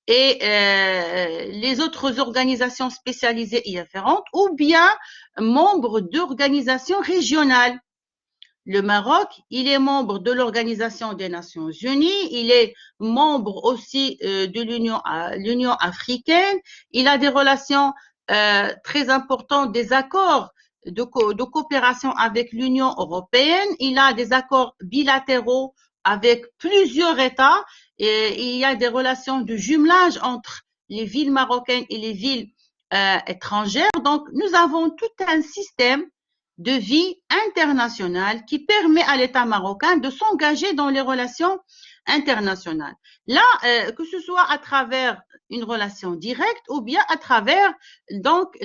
et les autres organisations spécialisées y afférentes, ou bien membres d'organisations régionales. Le Maroc, il est membre de l'Organisation des Nations Unies, il est membre aussi de l'Union africaine, il a des relations très importantes, des accords de coopération avec l'Union européenne, il a des accords bilatéraux avec plusieurs États, et il y a des relations de jumelage entre les villes marocaines et les villes étrangères. Donc, nous avons tout un système de vie internationale qui permet à l'État marocain de s'engager dans les relations internationales. Là, que ce soit à travers une relation directe ou bien à travers donc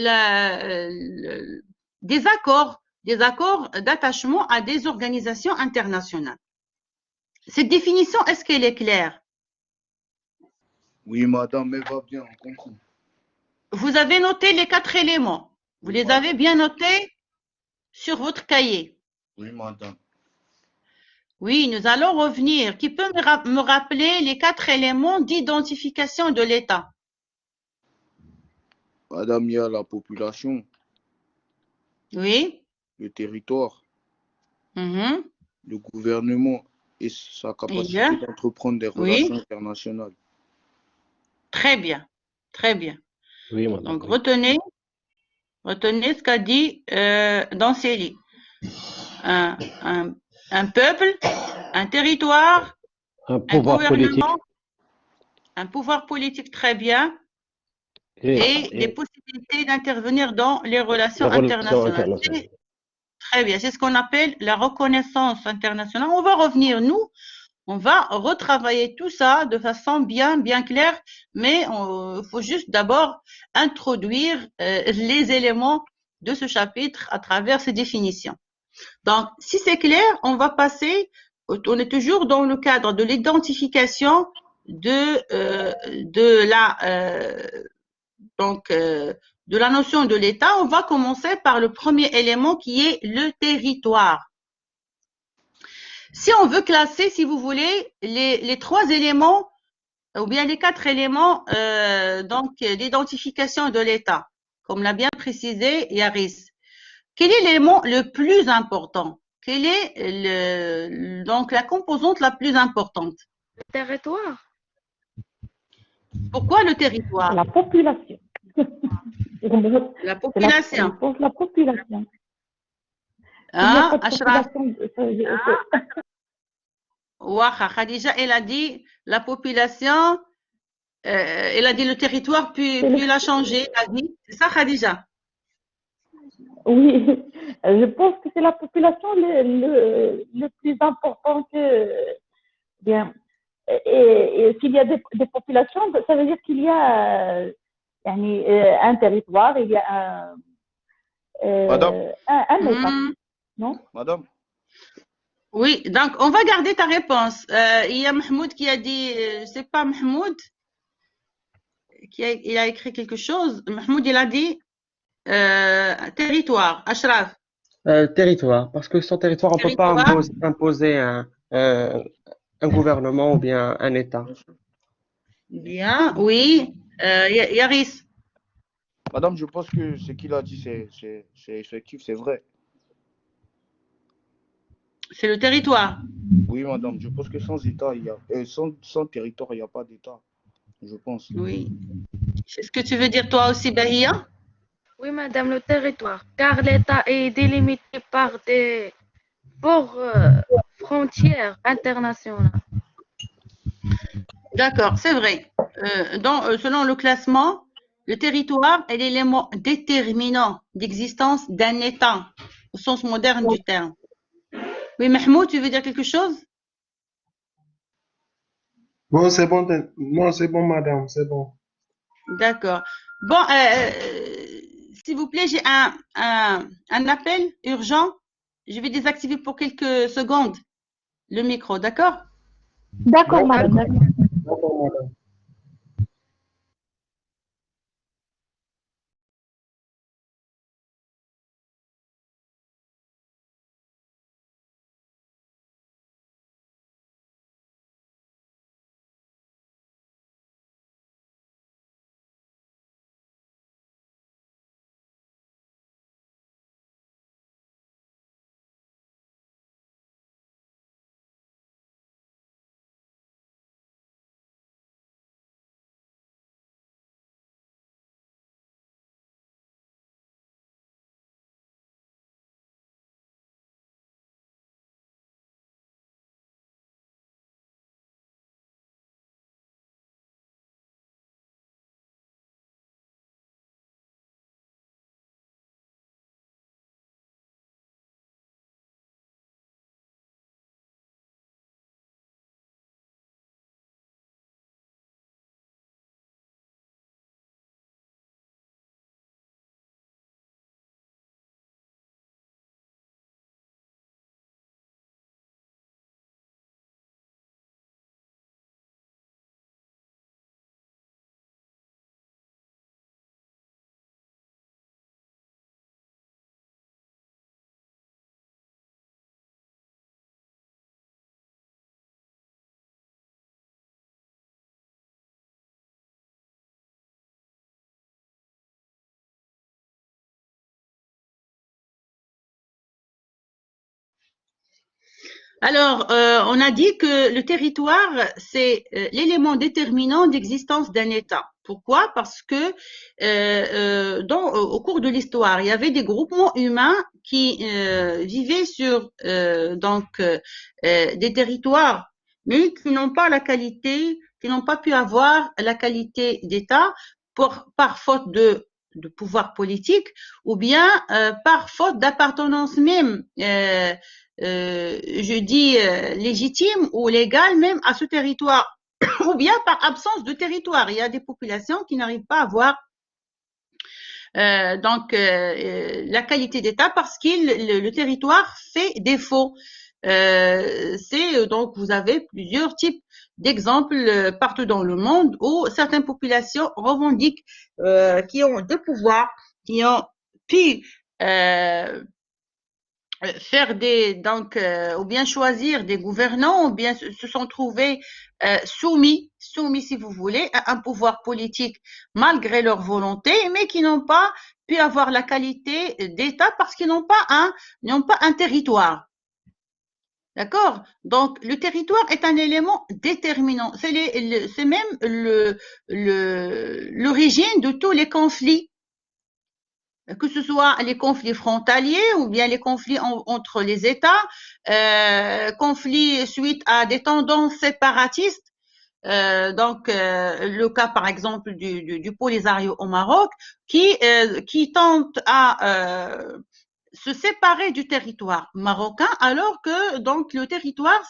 des accords d'attachement à des organisations internationales. Cette définition, est-ce qu'elle est claire? Oui, madame, elle va bien, on comprend. Vous avez noté les 4 éléments. Vous Oui, les madame. avez bien notés sur votre cahier. Oui, madame. Oui, nous allons revenir. Qui peut me rappeler les 4 éléments d'identification de l'État? Madame, il y a la population, Oui. le territoire, Mhm. le gouvernement et sa Il y a- capacité d'entreprendre des Oui. relations internationales. Très bien. Très bien. Oui, madame. Donc, Oui. retenez ce qu'a dit Danceli. Un, un, un peuple, un territoire, Un un pouvoir politique gouvernement, un pouvoir politique très bien et des et possibilités d'intervenir dans les les relations relations internationales. internationales. Très bien, c'est ce qu'on appelle la reconnaissance internationale. On va revenir, nous, on va retravailler tout ça de façon bien claire, mais il faut juste d'abord introduire les éléments de ce chapitre à travers ces définitions. Donc, si c'est clair, on va passer, on est toujours dans le cadre de l'identification de la de la notion de l'État. On va commencer par le premier élément qui est le territoire. Si on veut classer, si vous voulez, les 3 éléments ou bien les 4 éléments d'identification de l'État, comme l'a bien précisé Yaris, quel est l'élément le plus important? Quelle est donc la composante la plus importante? Le territoire. Pourquoi le territoire? La population. La Je population. pense la population. S'il n'y a pas Hein, de Ashraf? population, Ouah, Khadija, elle a dit la population, elle a dit le territoire, puis il a changé la vie. C'est ça, Khadija? oui, je pense que c'est la population le plus important que, bien, et s'il y a des populations, ça veut dire qu'il y a un territoire, il y a Madame, un État, non? madame, Oui, donc on va garder ta réponse. Il y a Mahmoud qui a dit, c'est pas Mahmoud, il a écrit quelque chose. Mahmoud, il a dit territoire. Ashraf, Territoire, parce que sans territoire, on peut pas territoire. imposer un gouvernement ou bien un État. Bien, oui. Yaris, madame, je pense que ce qu'il a dit, c'est effectif, c'est vrai. c'est le territoire. Oui, madame, je pense que sans État, sans territoire, il n'y a pas d'État, je pense. Oui. C'est ce que tu veux dire toi aussi, Bahia? Oui, madame, le territoire, car l'État est délimité par des forts frontières internationales. D'accord, c'est vrai. Selon le classement, le territoire est l'élément déterminant d'existence d'un État, au sens moderne du terme. Oui, Mahmoud, tu veux dire quelque chose? Bon, c'est bon, non, c'est bon, madame, c'est bon. D'accord. Bon, s'il vous plaît, j'ai un appel urgent. Je vais désactiver pour quelques secondes le micro, d'accord? D'accord, D'accord, madame, d'accord. d'accord, madame. Alors, on a dit que le territoire, c'est l'élément déterminant d'existence d'un État. Pourquoi? Parce que au cours de l'histoire, il y avait des groupements humains qui vivaient sur des territoires, mais qui n'ont pas la qualité, qui n'ont pas pu avoir la qualité d'État par faute de pouvoir politique ou bien par faute d'appartenance même. Je dis légitime ou légale même à ce territoire, ou bien par absence de territoire. Il y a des populations qui n'arrivent pas à avoir la qualité d'État parce que le territoire fait défaut. Donc vous avez plusieurs types d'exemples partout dans le monde où certaines populations revendiquent qui ont des pouvoirs, qui ont pu faire ou bien choisir des gouvernants, ou bien se sont trouvés soumis si vous voulez, à un pouvoir politique malgré leur volonté, mais qui n'ont pas pu avoir la qualité d'État parce qu'ils n'ont pas un territoire. D'accord? Donc, le territoire est un élément déterminant. C'est même l'origine de tous les conflits, que ce soit les conflits frontaliers ou bien les conflits entre les États, conflits suite à des tendances séparatistes. Le cas par exemple du Polisario au Maroc, qui tente à se séparer du territoire marocain, alors que donc le territoire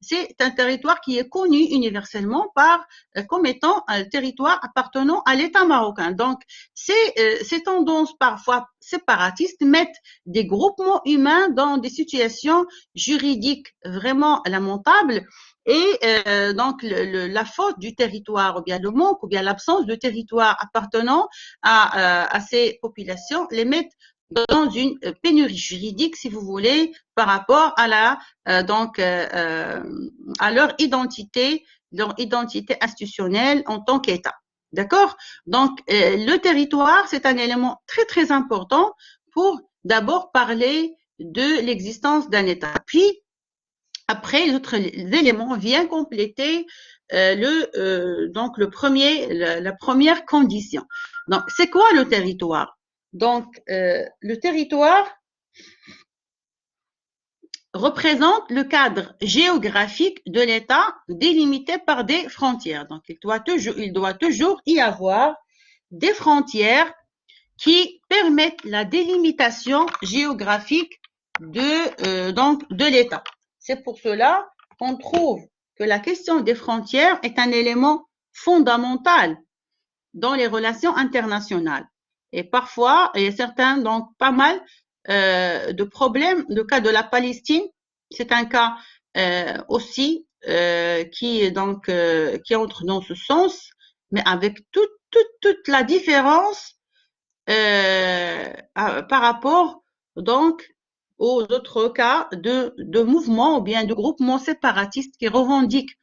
c'est un territoire qui est connu universellement comme étant un territoire appartenant à l'État marocain. Donc ces tendances parfois séparatistes mettent des groupements humains dans des situations juridiques vraiment lamentables. Et la faute du territoire, ou bien le manque, ou bien l'absence de territoire appartenant à ces populations les mettent dans une pénurie juridique, si vous voulez, par rapport à leur identité institutionnelle en tant qu'État. D'accord? Donc, le territoire, c'est un élément très, très important pour d'abord parler de l'existence d'un État. Puis, après, les autres éléments viennent compléter la première condition. Donc, c'est quoi le territoire? Donc, le territoire représente le cadre géographique de l'État délimité par des frontières. Donc, il doit toujours y avoir des frontières qui permettent la délimitation géographique de l'État. C'est pour cela qu'on trouve que la question des frontières est un élément fondamental dans les relations internationales. Et parfois, il y a certains, donc pas mal de problèmes. Le cas de la Palestine, c'est un cas aussi qui entre dans ce sens, mais avec toute la différence par rapport donc aux autres cas de mouvements ou bien de groupements séparatistes qui revendiquent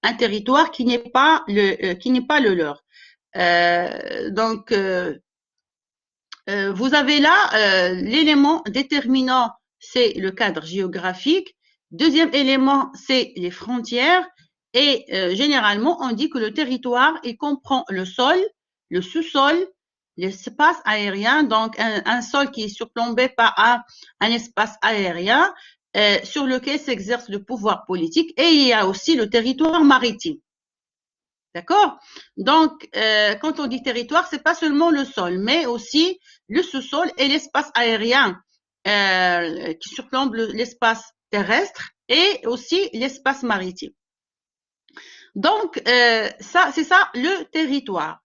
un territoire qui n'est pas le leur. Vous avez là l'élément déterminant, c'est le cadre géographique. Deuxième élément, c'est les frontières. Et généralement, on dit que le territoire, il comprend le sol, le sous-sol, l'espace aérien, donc un sol qui est surplombé par un espace aérien sur lequel s'exerce le pouvoir politique. Et il y a aussi le territoire maritime. D'accord? Donc, quand on dit territoire, c'est pas seulement le sol, mais aussi le sous-sol et l'espace aérien qui surplombe l'espace terrestre et aussi l'espace maritime. Donc, c'est ça le territoire.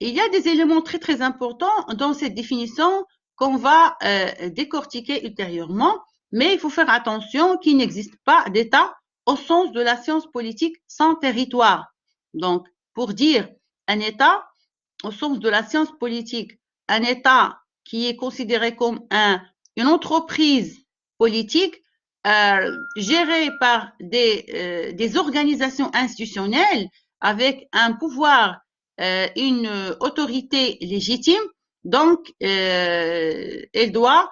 Il y a des éléments très très importants dans cette définition qu'on va décortiquer ultérieurement, mais il faut faire attention qu'il n'existe pas d'État au sens de la science politique sans territoire. Donc, pour dire un État, au sens de la science politique, un État qui est considéré comme une entreprise politique gérée par des organisations institutionnelles avec un pouvoir, une autorité légitime, donc elle doit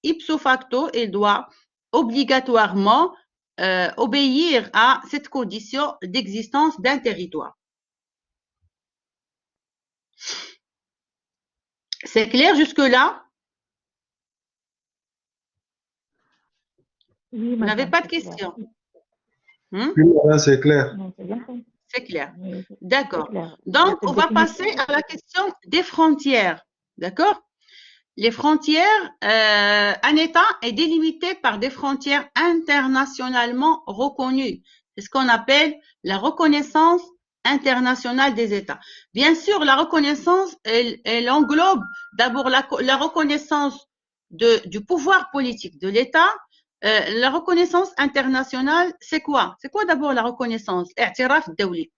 ipso facto, elle doit obligatoirement obéir à cette condition d'existence d'un territoire. C'est clair jusque-là? Oui, Vous n'avez madame, pas de c'est clair. questions? Oui, madame, c'est clair. Non, c'est bien ça. C'est clair. Oui, c'est D'accord. clair. Donc, Cette on va définition- passer à la question des frontières. D'accord? Les frontières, un État est délimité par des frontières internationalement reconnues. C'est ce qu'on appelle la reconnaissance internationale des États. Bien sûr, la reconnaissance, elle englobe d'abord la reconnaissance du pouvoir politique de l'État. La reconnaissance internationale, c'est quoi? C'est quoi d'abord la reconnaissance? اعتراف دولي.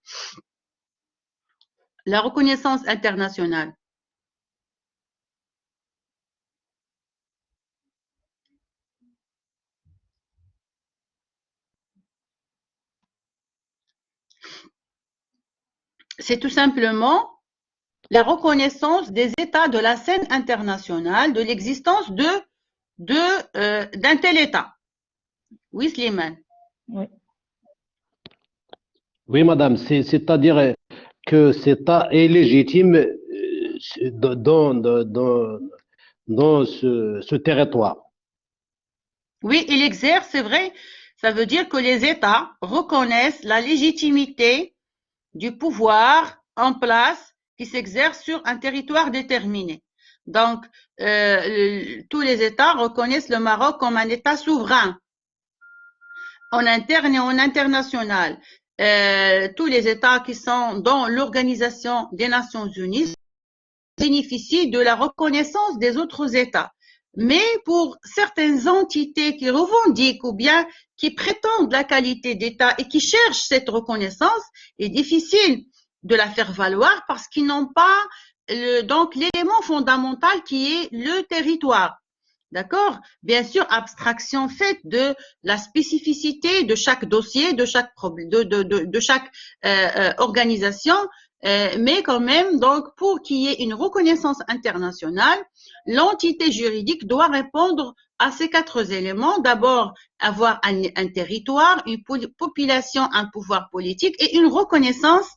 La reconnaissance internationale. C'est tout simplement la reconnaissance des États de la scène internationale de l'existence d'un tel État. Oui, Slimane. Oui. Oui, madame, c'est-à-dire que cet État est légitime dans ce territoire. Oui, il exerce, c'est vrai. Ça veut dire que les États reconnaissent la légitimité du pouvoir en place qui s'exerce sur un territoire déterminé. Donc, tous les États reconnaissent le Maroc comme un État souverain, en interne et en international. Tous les États qui sont dans l'Organisation des Nations Unies bénéficient de la reconnaissance des autres États. Mais pour certaines entités qui revendiquent ou bien qui prétendent la qualité d'État et qui cherchent cette reconnaissance, il est difficile de la faire valoir parce qu'ils n'ont pas donc l'élément fondamental qui est le territoire. D'accord? Bien sûr, abstraction faite de la spécificité de chaque dossier, de chaque problème, de chaque organisation, mais quand même, donc, pour qu'il y ait une reconnaissance internationale, l'entité juridique doit répondre à ces quatre éléments. D'abord, avoir un territoire, une population, un pouvoir politique et une reconnaissance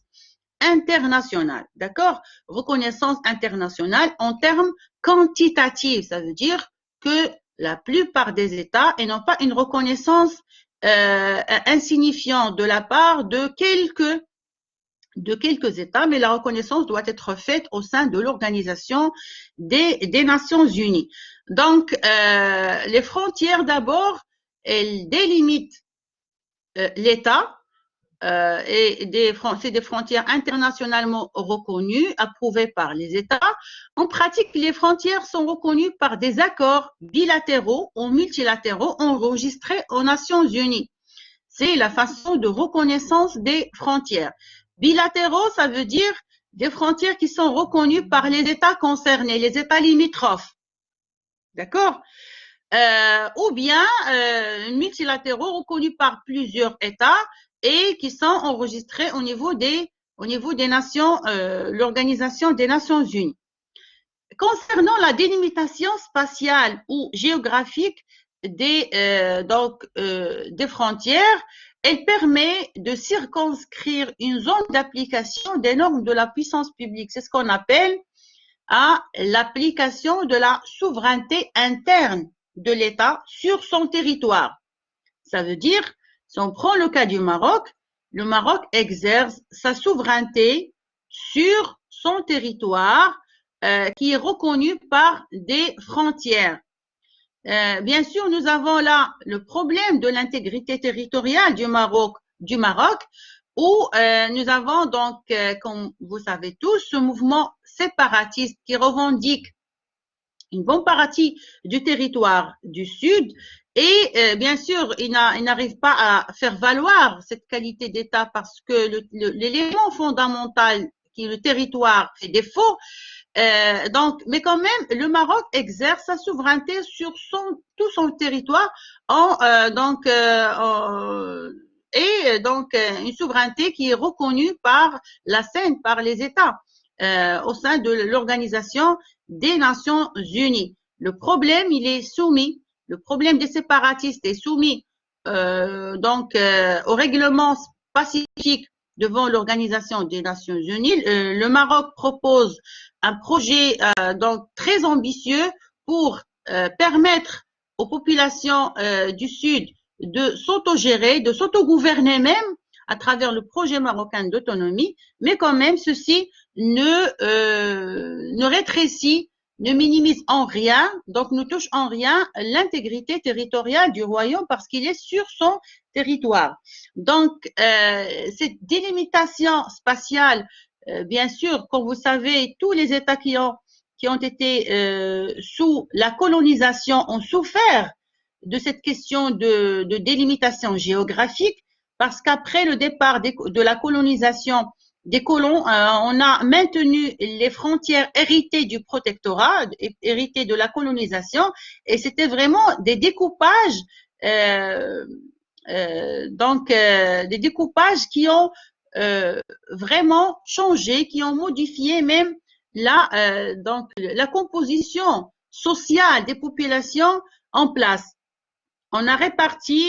internationale. D'accord? Reconnaissance internationale en termes quantitatifs, ça veut dire que la plupart des États et non pas une reconnaissance insignifiante de la part de quelques États, mais la reconnaissance doit être faite au sein de l'Organisation des Nations Unies. Donc, les frontières d'abord, elles délimitent l'État et c'est des frontières internationalement reconnues, approuvées par les États. En pratique, les frontières sont reconnues par des accords bilatéraux ou multilatéraux enregistrés aux Nations Unies. C'est la façon de reconnaissance des frontières. Bilatéraux, ça veut dire des frontières qui sont reconnues par les États concernés, les États limitrophes. D'accord? Ou bien multilatéraux reconnus par plusieurs États et qui sont enregistrés au niveau des nations, l'Organisation des Nations Unies. Concernant la délimitation spatiale ou géographique des frontières, elle permet de circonscrire une zone d'application des normes de la puissance publique. C'est ce qu'on appelle l'application de la souveraineté interne de l'État sur son territoire. Ça veut dire, si on prend le cas du Maroc, le Maroc exerce sa souveraineté sur son territoire qui est reconnu par des frontières. Bien sûr, nous avons là le problème de l'intégrité territoriale du Maroc, où nous avons donc, comme vous savez tous, ce mouvement séparatiste qui revendique une bonne partie du territoire du Sud et bien sûr, il n'arrive pas à faire valoir cette qualité d'État parce que l'élément fondamental qui est le territoire fait défaut. Donc, mais quand même, le Maroc exerce sa souveraineté sur tout son territoire et donc une souveraineté qui est reconnue par la scène, par les États au sein de l'Organisation des Nations Unies. Le problème, il est soumis le problème des séparatistes est soumis au règlement pacifique devant l'Organisation des Nations Unies, le Maroc propose un projet donc très ambitieux pour permettre aux populations du Sud de s'autogérer, de s'autogouverner même à travers le projet marocain d'autonomie, mais quand même ceci ne rétrécit, ne minimise en rien, donc ne touche en rien l'intégrité territoriale du royaume parce qu'il est sur son territoire. Donc, cette délimitation spatiale, bien sûr, comme vous savez, tous les États qui ont été sous la colonisation ont souffert de cette question de délimitation géographique parce qu'après le départ de la colonisation des colons, on a maintenu les frontières héritées du protectorat, héritées de la colonisation, et c'était vraiment des découpages, des découpages qui ont vraiment changé, qui ont modifié même la composition sociale des populations en place. On a réparti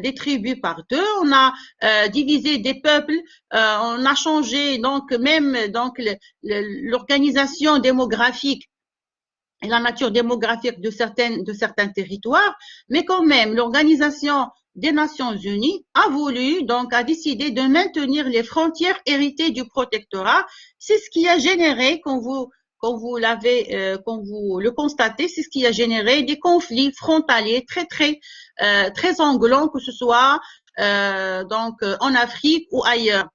des tribus par deux, on a divisé des peuples, on a changé l'organisation démographique et la nature démographique de certains territoires, mais quand même l'Organisation des Nations Unies a décidé de maintenir les frontières héritées du protectorat. C'est ce qui a généré, quand vous le constatez, c'est ce qui a généré des conflits frontaliers très sanglants, que ce soit en Afrique ou ailleurs.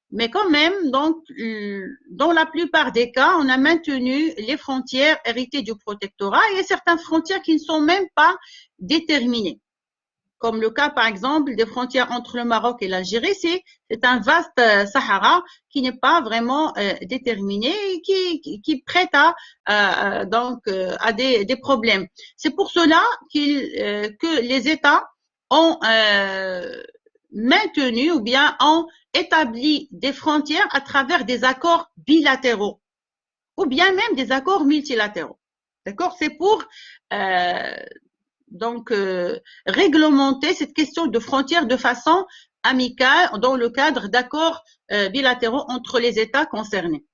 Mais quand même, dans la plupart des cas, on a maintenu les frontières héritées du protectorat. Il y a certaines frontières qui ne sont même pas déterminées. Comme le cas, par exemple, des frontières entre le Maroc et l'Algérie, c'est un vaste Sahara qui n'est pas vraiment déterminé et qui prête à des problèmes. C'est pour cela que les États ont maintenu ou bien ont établi des frontières à travers des accords bilatéraux ou bien même des accords multilatéraux. D'accord? C'est pour réglementer cette question de frontières de façon amicale dans le cadre d'accords bilatéraux entre les États concernés.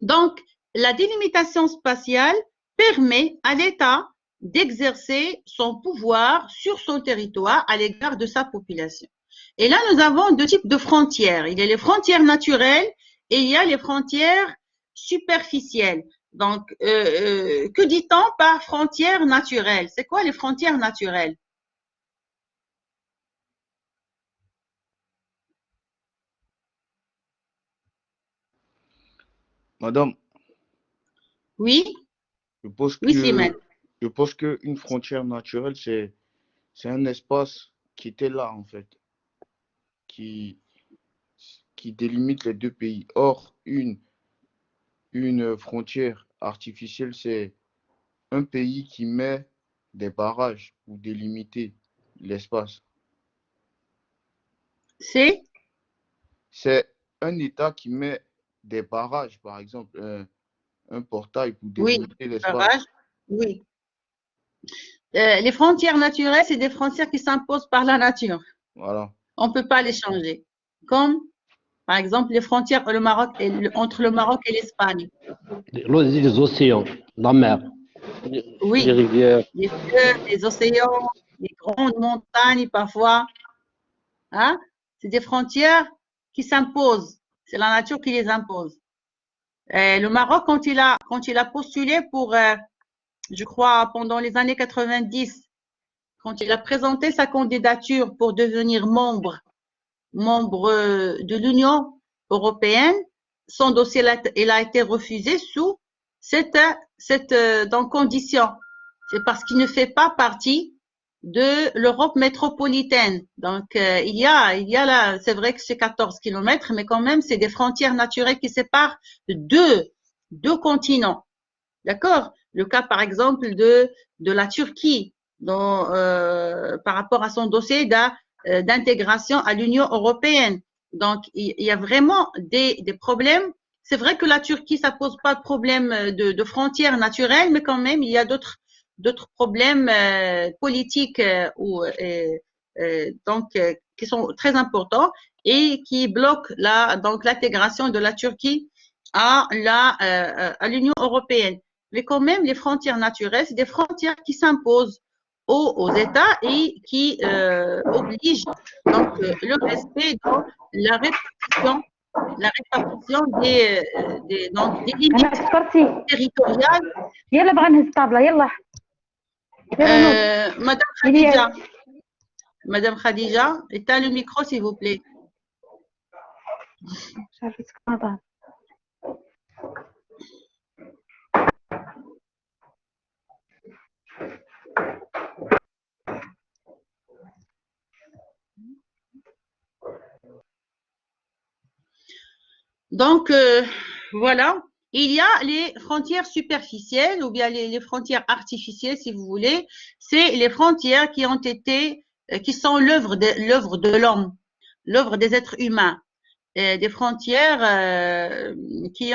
Donc, la délimitation spatiale permet à l'État d'exercer son pouvoir sur son territoire à l'égard de sa population. Et là, nous avons deux types de frontières. Il y a les frontières naturelles et il y a les frontières superficielles. Donc, que dit-on par frontières naturelles? C'est quoi les frontières naturelles? Madame, Oui, je pense oui, Slimane. je pense qu'une frontière naturelle, c'est un espace qui était là, en fait, qui délimite les deux pays. Or, une frontière artificielle, c'est un pays qui met des barrages pour délimiter l'espace. C'est un État qui met des barrages, par exemple, un portail pour oui, délimiter l'espace. barrage, oui. Les frontières naturelles, c'est des frontières qui s'imposent par la nature. Voilà. On ne peut pas les changer. Comme, par exemple, les frontières entre le Maroc et l'Espagne. Les océans, la mer, Oui, les rivières. les fleuves, les océans, les grandes montagnes parfois. Hein? C'est des frontières qui s'imposent. C'est la nature qui les impose. Le Maroc, quand il a postulé pour, je crois, pendant les années 90, quand il a présenté sa candidature pour devenir membre de l'Union européenne, son dossier il a été refusé sous cette condition. C'est parce qu'il ne fait pas partie de l'Europe métropolitaine. Donc, il y a là, c'est vrai que c'est 14 kilomètres, mais quand même, c'est des frontières naturelles qui séparent deux continents. D'accord? Le cas, par exemple, de la Turquie, par rapport à son dossier d'intégration à l'Union européenne. Donc, il y a vraiment des problèmes. C'est vrai que la Turquie, ça pose pas de problème de frontières naturelles, mais quand même, il y a d'autres d'autres problèmes politiques qui sont très importants et qui bloquent donc l'intégration de la Turquie à l'Union européenne. Mais quand même, les frontières naturelles, c'est des frontières qui s'imposent aux États et qui obligent donc le respect dans la répartition donc des limites territoriales. Madame Khadija, éteins le micro s'il vous plaît. Donc, voilà, il y a les frontières superficielles ou bien les frontières artificielles, si vous voulez. C'est les frontières qui ont été, qui sont l'œuvre de l'homme, l'œuvre des êtres humains. Des frontières qui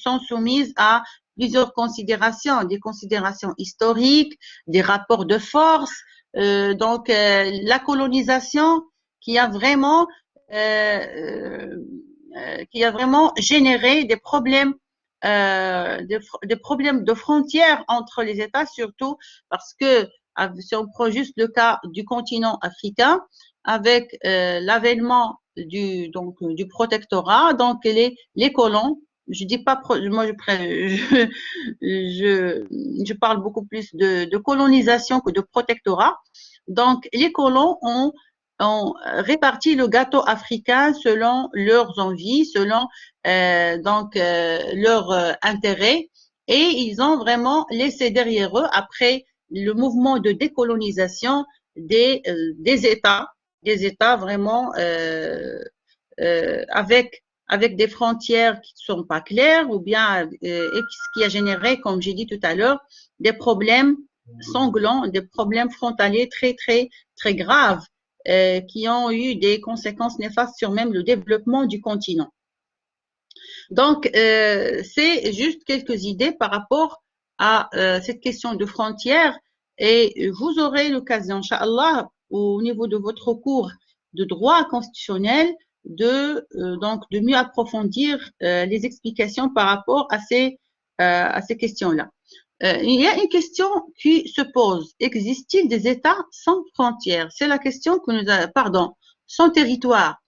sont soumises à plusieurs considérations, des considérations historiques, des rapports de force, donc la colonisation qui a vraiment généré des problèmes de frontières entre les États, surtout parce que si on prend juste le cas du continent africain, avec l'avènement du protectorat, donc les colons, je dis pas, moi je parle beaucoup plus de colonisation que de protectorat. Donc les colons ont réparti le gâteau africain selon leurs envies, selon leurs intérêts, et ils ont vraiment laissé derrière eux, après le mouvement de décolonisation, des États vraiment avec des frontières qui ne sont pas claires, ou bien et ce qui a généré, comme j'ai dit tout à l'heure, des problèmes sanglants, des problèmes frontaliers très très très graves, qui ont eu des conséquences néfastes sur même le développement du continent. Donc, c'est juste quelques idées par rapport à cette question de frontières, et vous aurez l'occasion, Inch'Allah, au niveau de votre cours de droit constitutionnel, de mieux approfondir les explications par rapport à ces questions-là. Il y a une question qui se pose. Existe-t-il des États sans frontières? C'est la question que sans territoire.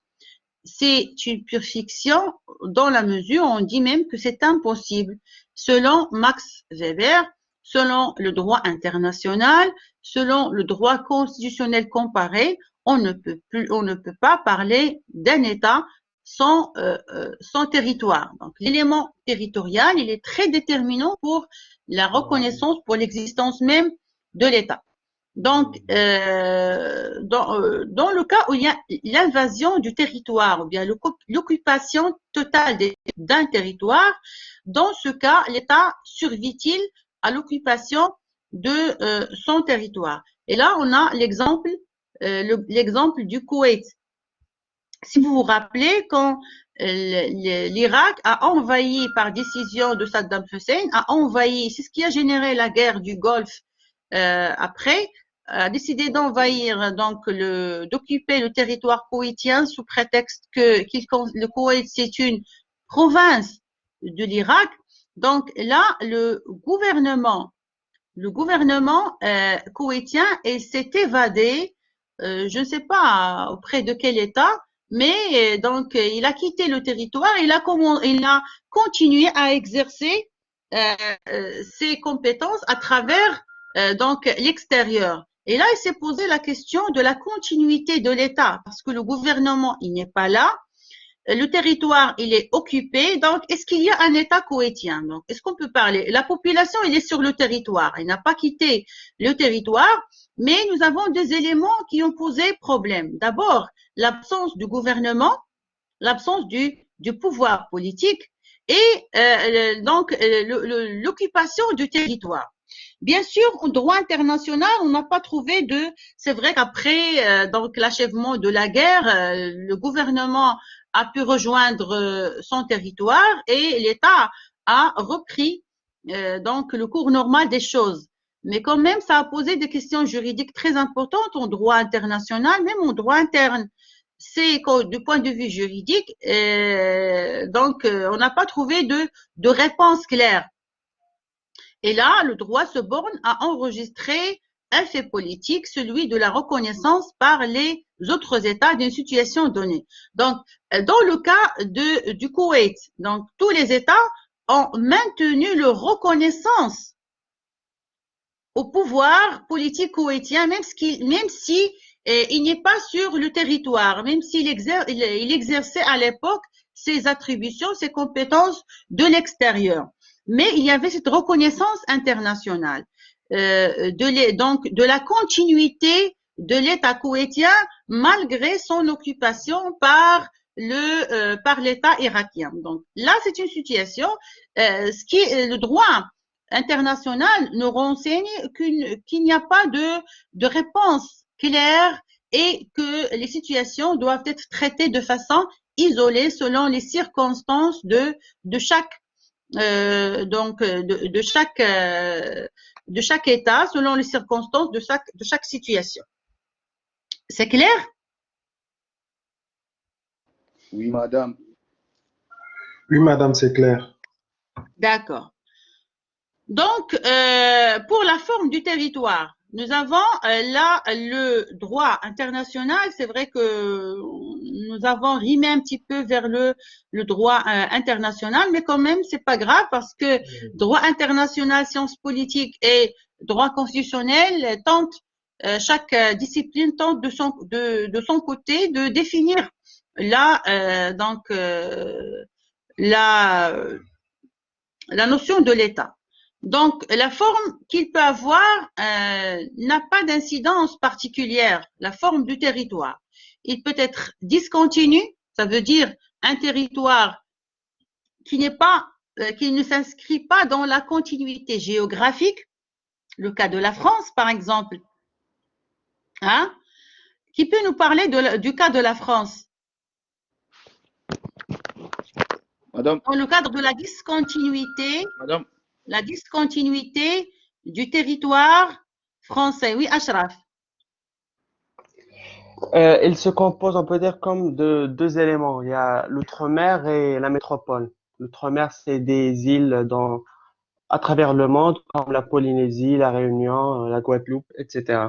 C'est une pure fiction dans la mesure où on dit même que c'est impossible. Selon Max Weber, selon le droit international, selon le droit constitutionnel comparé, on ne peut pas parler d'un État sans territoire. Donc, l'élément territorial, il est très déterminant pour la reconnaissance, pour l'existence même de l'État. Donc, dans le cas où il y a l'invasion du territoire, ou bien l'occupation totale d'un territoire, dans ce cas, l'État survit-il à l'occupation de son territoire? Et là, on a l'exemple du Koweït. Si vous vous rappelez, quand l'Irak a envahi par décision de Saddam Hussein, c'est ce qui a généré la guerre du Golfe après, a décidé d'envahir, d'occuper le territoire koweïtien sous prétexte que le Koweït c'est une province de l'Irak. Donc là, le gouvernement koweïtien s'est évadé, je ne sais pas auprès de quel État, mais donc il a quitté le territoire, il a continué à exercer ses compétences à travers l'extérieur. Et là, il s'est posé la question de la continuité de l'État, parce que le gouvernement, il n'est pas là, le territoire, il est occupé, donc est-ce qu'il y a un État koweïtien? Donc, est-ce qu'on peut parler? La population, elle est sur le territoire, elle n'a pas quitté le territoire, mais nous avons des éléments qui ont posé problème. D'abord, l'absence du gouvernement, l'absence du pouvoir politique, et l'occupation du territoire. Bien sûr, au droit international, on n'a pas trouvé c'est vrai qu'après l'achèvement de la guerre, le gouvernement a pu rejoindre son territoire et l'État a repris le cours normal des choses. mais quand même, ça a posé des questions juridiques très importantes en droit international, même en droit interne. C'est du point de vue juridique, on n'a pas trouvé de réponse claire. Et là, le droit se borne à enregistrer un fait politique, celui de la reconnaissance par les autres États d'une situation donnée. Donc, dans le cas du Koweït, donc tous les États ont maintenu leur reconnaissance au pouvoir politique koweïtien, même si il n'est pas sur le territoire, même s'il il exerçait à l'époque ses attributions, ses compétences de l'extérieur. Mais il y avait cette reconnaissance internationale de la continuité de l'État koweïtien malgré son occupation par l'État irakien. Donc là, c'est une situation, le droit international nous renseigne qu'il n'y a pas de réponse claire et que les situations doivent être traitées de façon isolée selon les circonstances de chaque de chaque État, selon les circonstances de chaque situation. C'est clair? Oui, madame. Oui, madame, c'est clair. D'accord. Donc, pour la forme du territoire, nous avons là le droit international. C'est vrai que nous avons rimé un petit peu vers le droit international, mais quand même, c'est pas grave parce que droit international, sciences politiques et droit constitutionnel tentent, chaque discipline tente de son côté de définir la notion de l'État. Donc, la forme qu'il peut avoir n'a pas d'incidence particulière, la forme du territoire. Il peut être discontinu, ça veut dire un territoire qui ne s'inscrit pas dans la continuité géographique, le cas de la France par exemple. Hein? Qui peut nous parler du cas de la France? Madame. Dans le cadre de la discontinuité. Madame. La discontinuité du territoire français. Oui, Ashraf. Il se compose, on peut dire, comme de deux éléments. Il y a l'outre-mer et la métropole. L'outre-mer, c'est des îles à travers le monde, comme la Polynésie, la Réunion, la Guadeloupe, etc.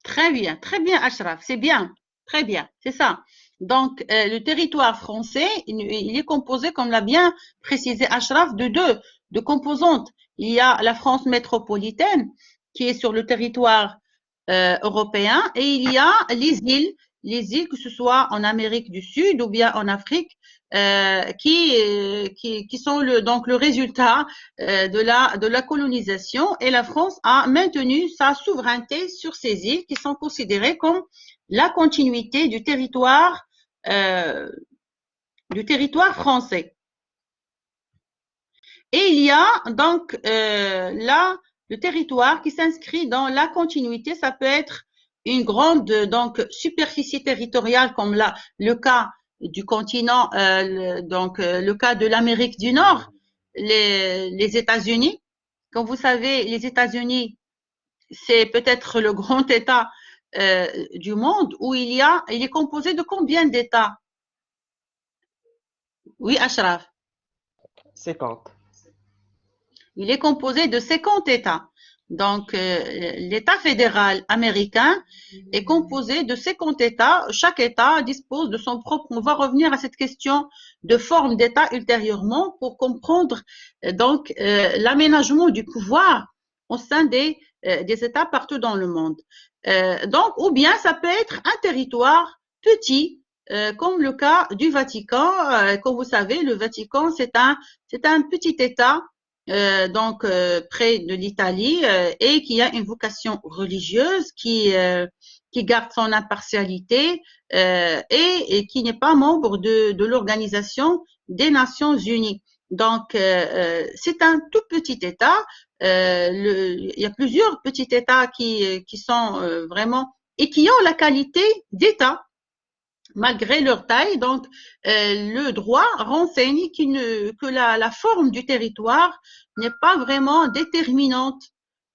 Très bien, Ashraf. C'est bien, très bien, c'est ça. Donc, le territoire français, il est composé, comme l'a bien précisé Ashraf, de deux composantes. Il y a la France métropolitaine, qui est sur le territoire européen, et il y a les îles, que ce soit en Amérique du Sud ou bien en Afrique, qui sont le résultat de la colonisation, et la France a maintenu sa souveraineté sur ces îles qui sont considérées comme la continuité du territoire français. Et il y a donc là le territoire qui s'inscrit dans la continuité. Ça peut être une grande superficie territoriale comme le cas du continent, le cas de l'Amérique du Nord, les États-Unis. Comme vous savez, les États-Unis, c'est peut-être le grand État du monde où il est composé de combien d'États? Oui, Ashraf. 50. Il est composé de 50 États. Donc, l'État fédéral américain est composé de 50 États. Chaque État dispose de son propre. On va revenir à cette question de forme d'État ultérieurement pour comprendre l'aménagement du pouvoir au sein des États partout dans le monde. Ou bien ça peut être un territoire petit, comme le cas du Vatican. Comme vous savez, le Vatican, c'est un petit État près de l'Italie et qui a une vocation religieuse, qui garde son impartialité et qui n'est pas membre de l'Organisation des Nations Unies. Donc, c'est un tout petit État. Il y a plusieurs petits États qui sont vraiment et qui ont la qualité d'État malgré leur taille. Donc, le droit renseigne que la forme du territoire n'est pas vraiment déterminante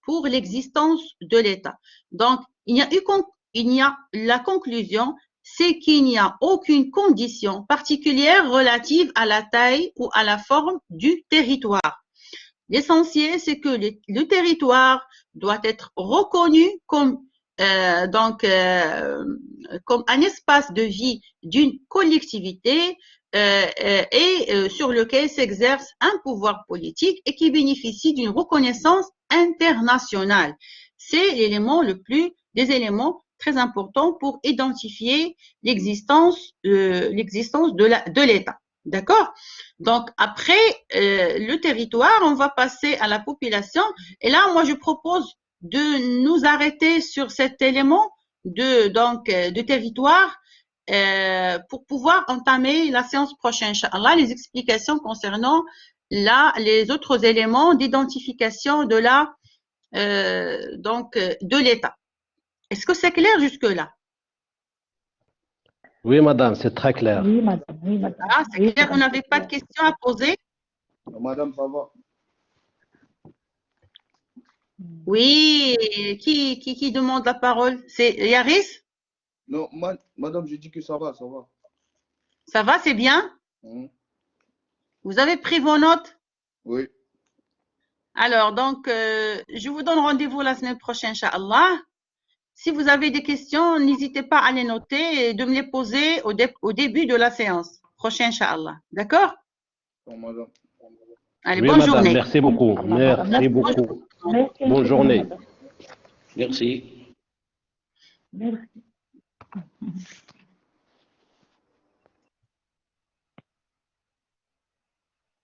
pour l'existence de l'État. Donc, la conclusion, c'est qu'il n'y a aucune condition particulière relative à la taille ou à la forme du territoire. L'essentiel, c'est que le territoire doit être reconnu comme comme un espace de vie d'une collectivité sur lequel s'exerce un pouvoir politique et qui bénéficie d'une reconnaissance internationale. C'est des éléments très importants pour identifier l'existence de l'État. D'accord? Donc, après le territoire, on va passer à la population. Et là, moi, je propose de nous arrêter sur cet élément de territoire pour pouvoir entamer la séance prochaine, Inch'Allah, les explications concernant les autres éléments d'identification de l'État. Est-ce que c'est clair jusque-là? Oui, madame, c'est très clair. Oui, madame. Oui, madame. Ah, c'est Oui, clair, vous madame. n'avez pas de questions à poser? Madame, ça va? Oui, qui demande la parole? C'est Yaris? Non, madame, je dis que ça va, ça va. Ça va, c'est bien? Vous avez pris vos notes? Oui. Alors, donc, je vous donne rendez-vous la semaine prochaine, Inch'Allah. Si vous avez des questions, n'hésitez pas à les noter et de me les poser au début de la séance prochaine, Inch'Allah. D'accord? Bon, madame. Allez, Oui, bonne madame, journée. merci beaucoup. Merci beaucoup. Merci. Bonne journée. Madame. Merci. Merci.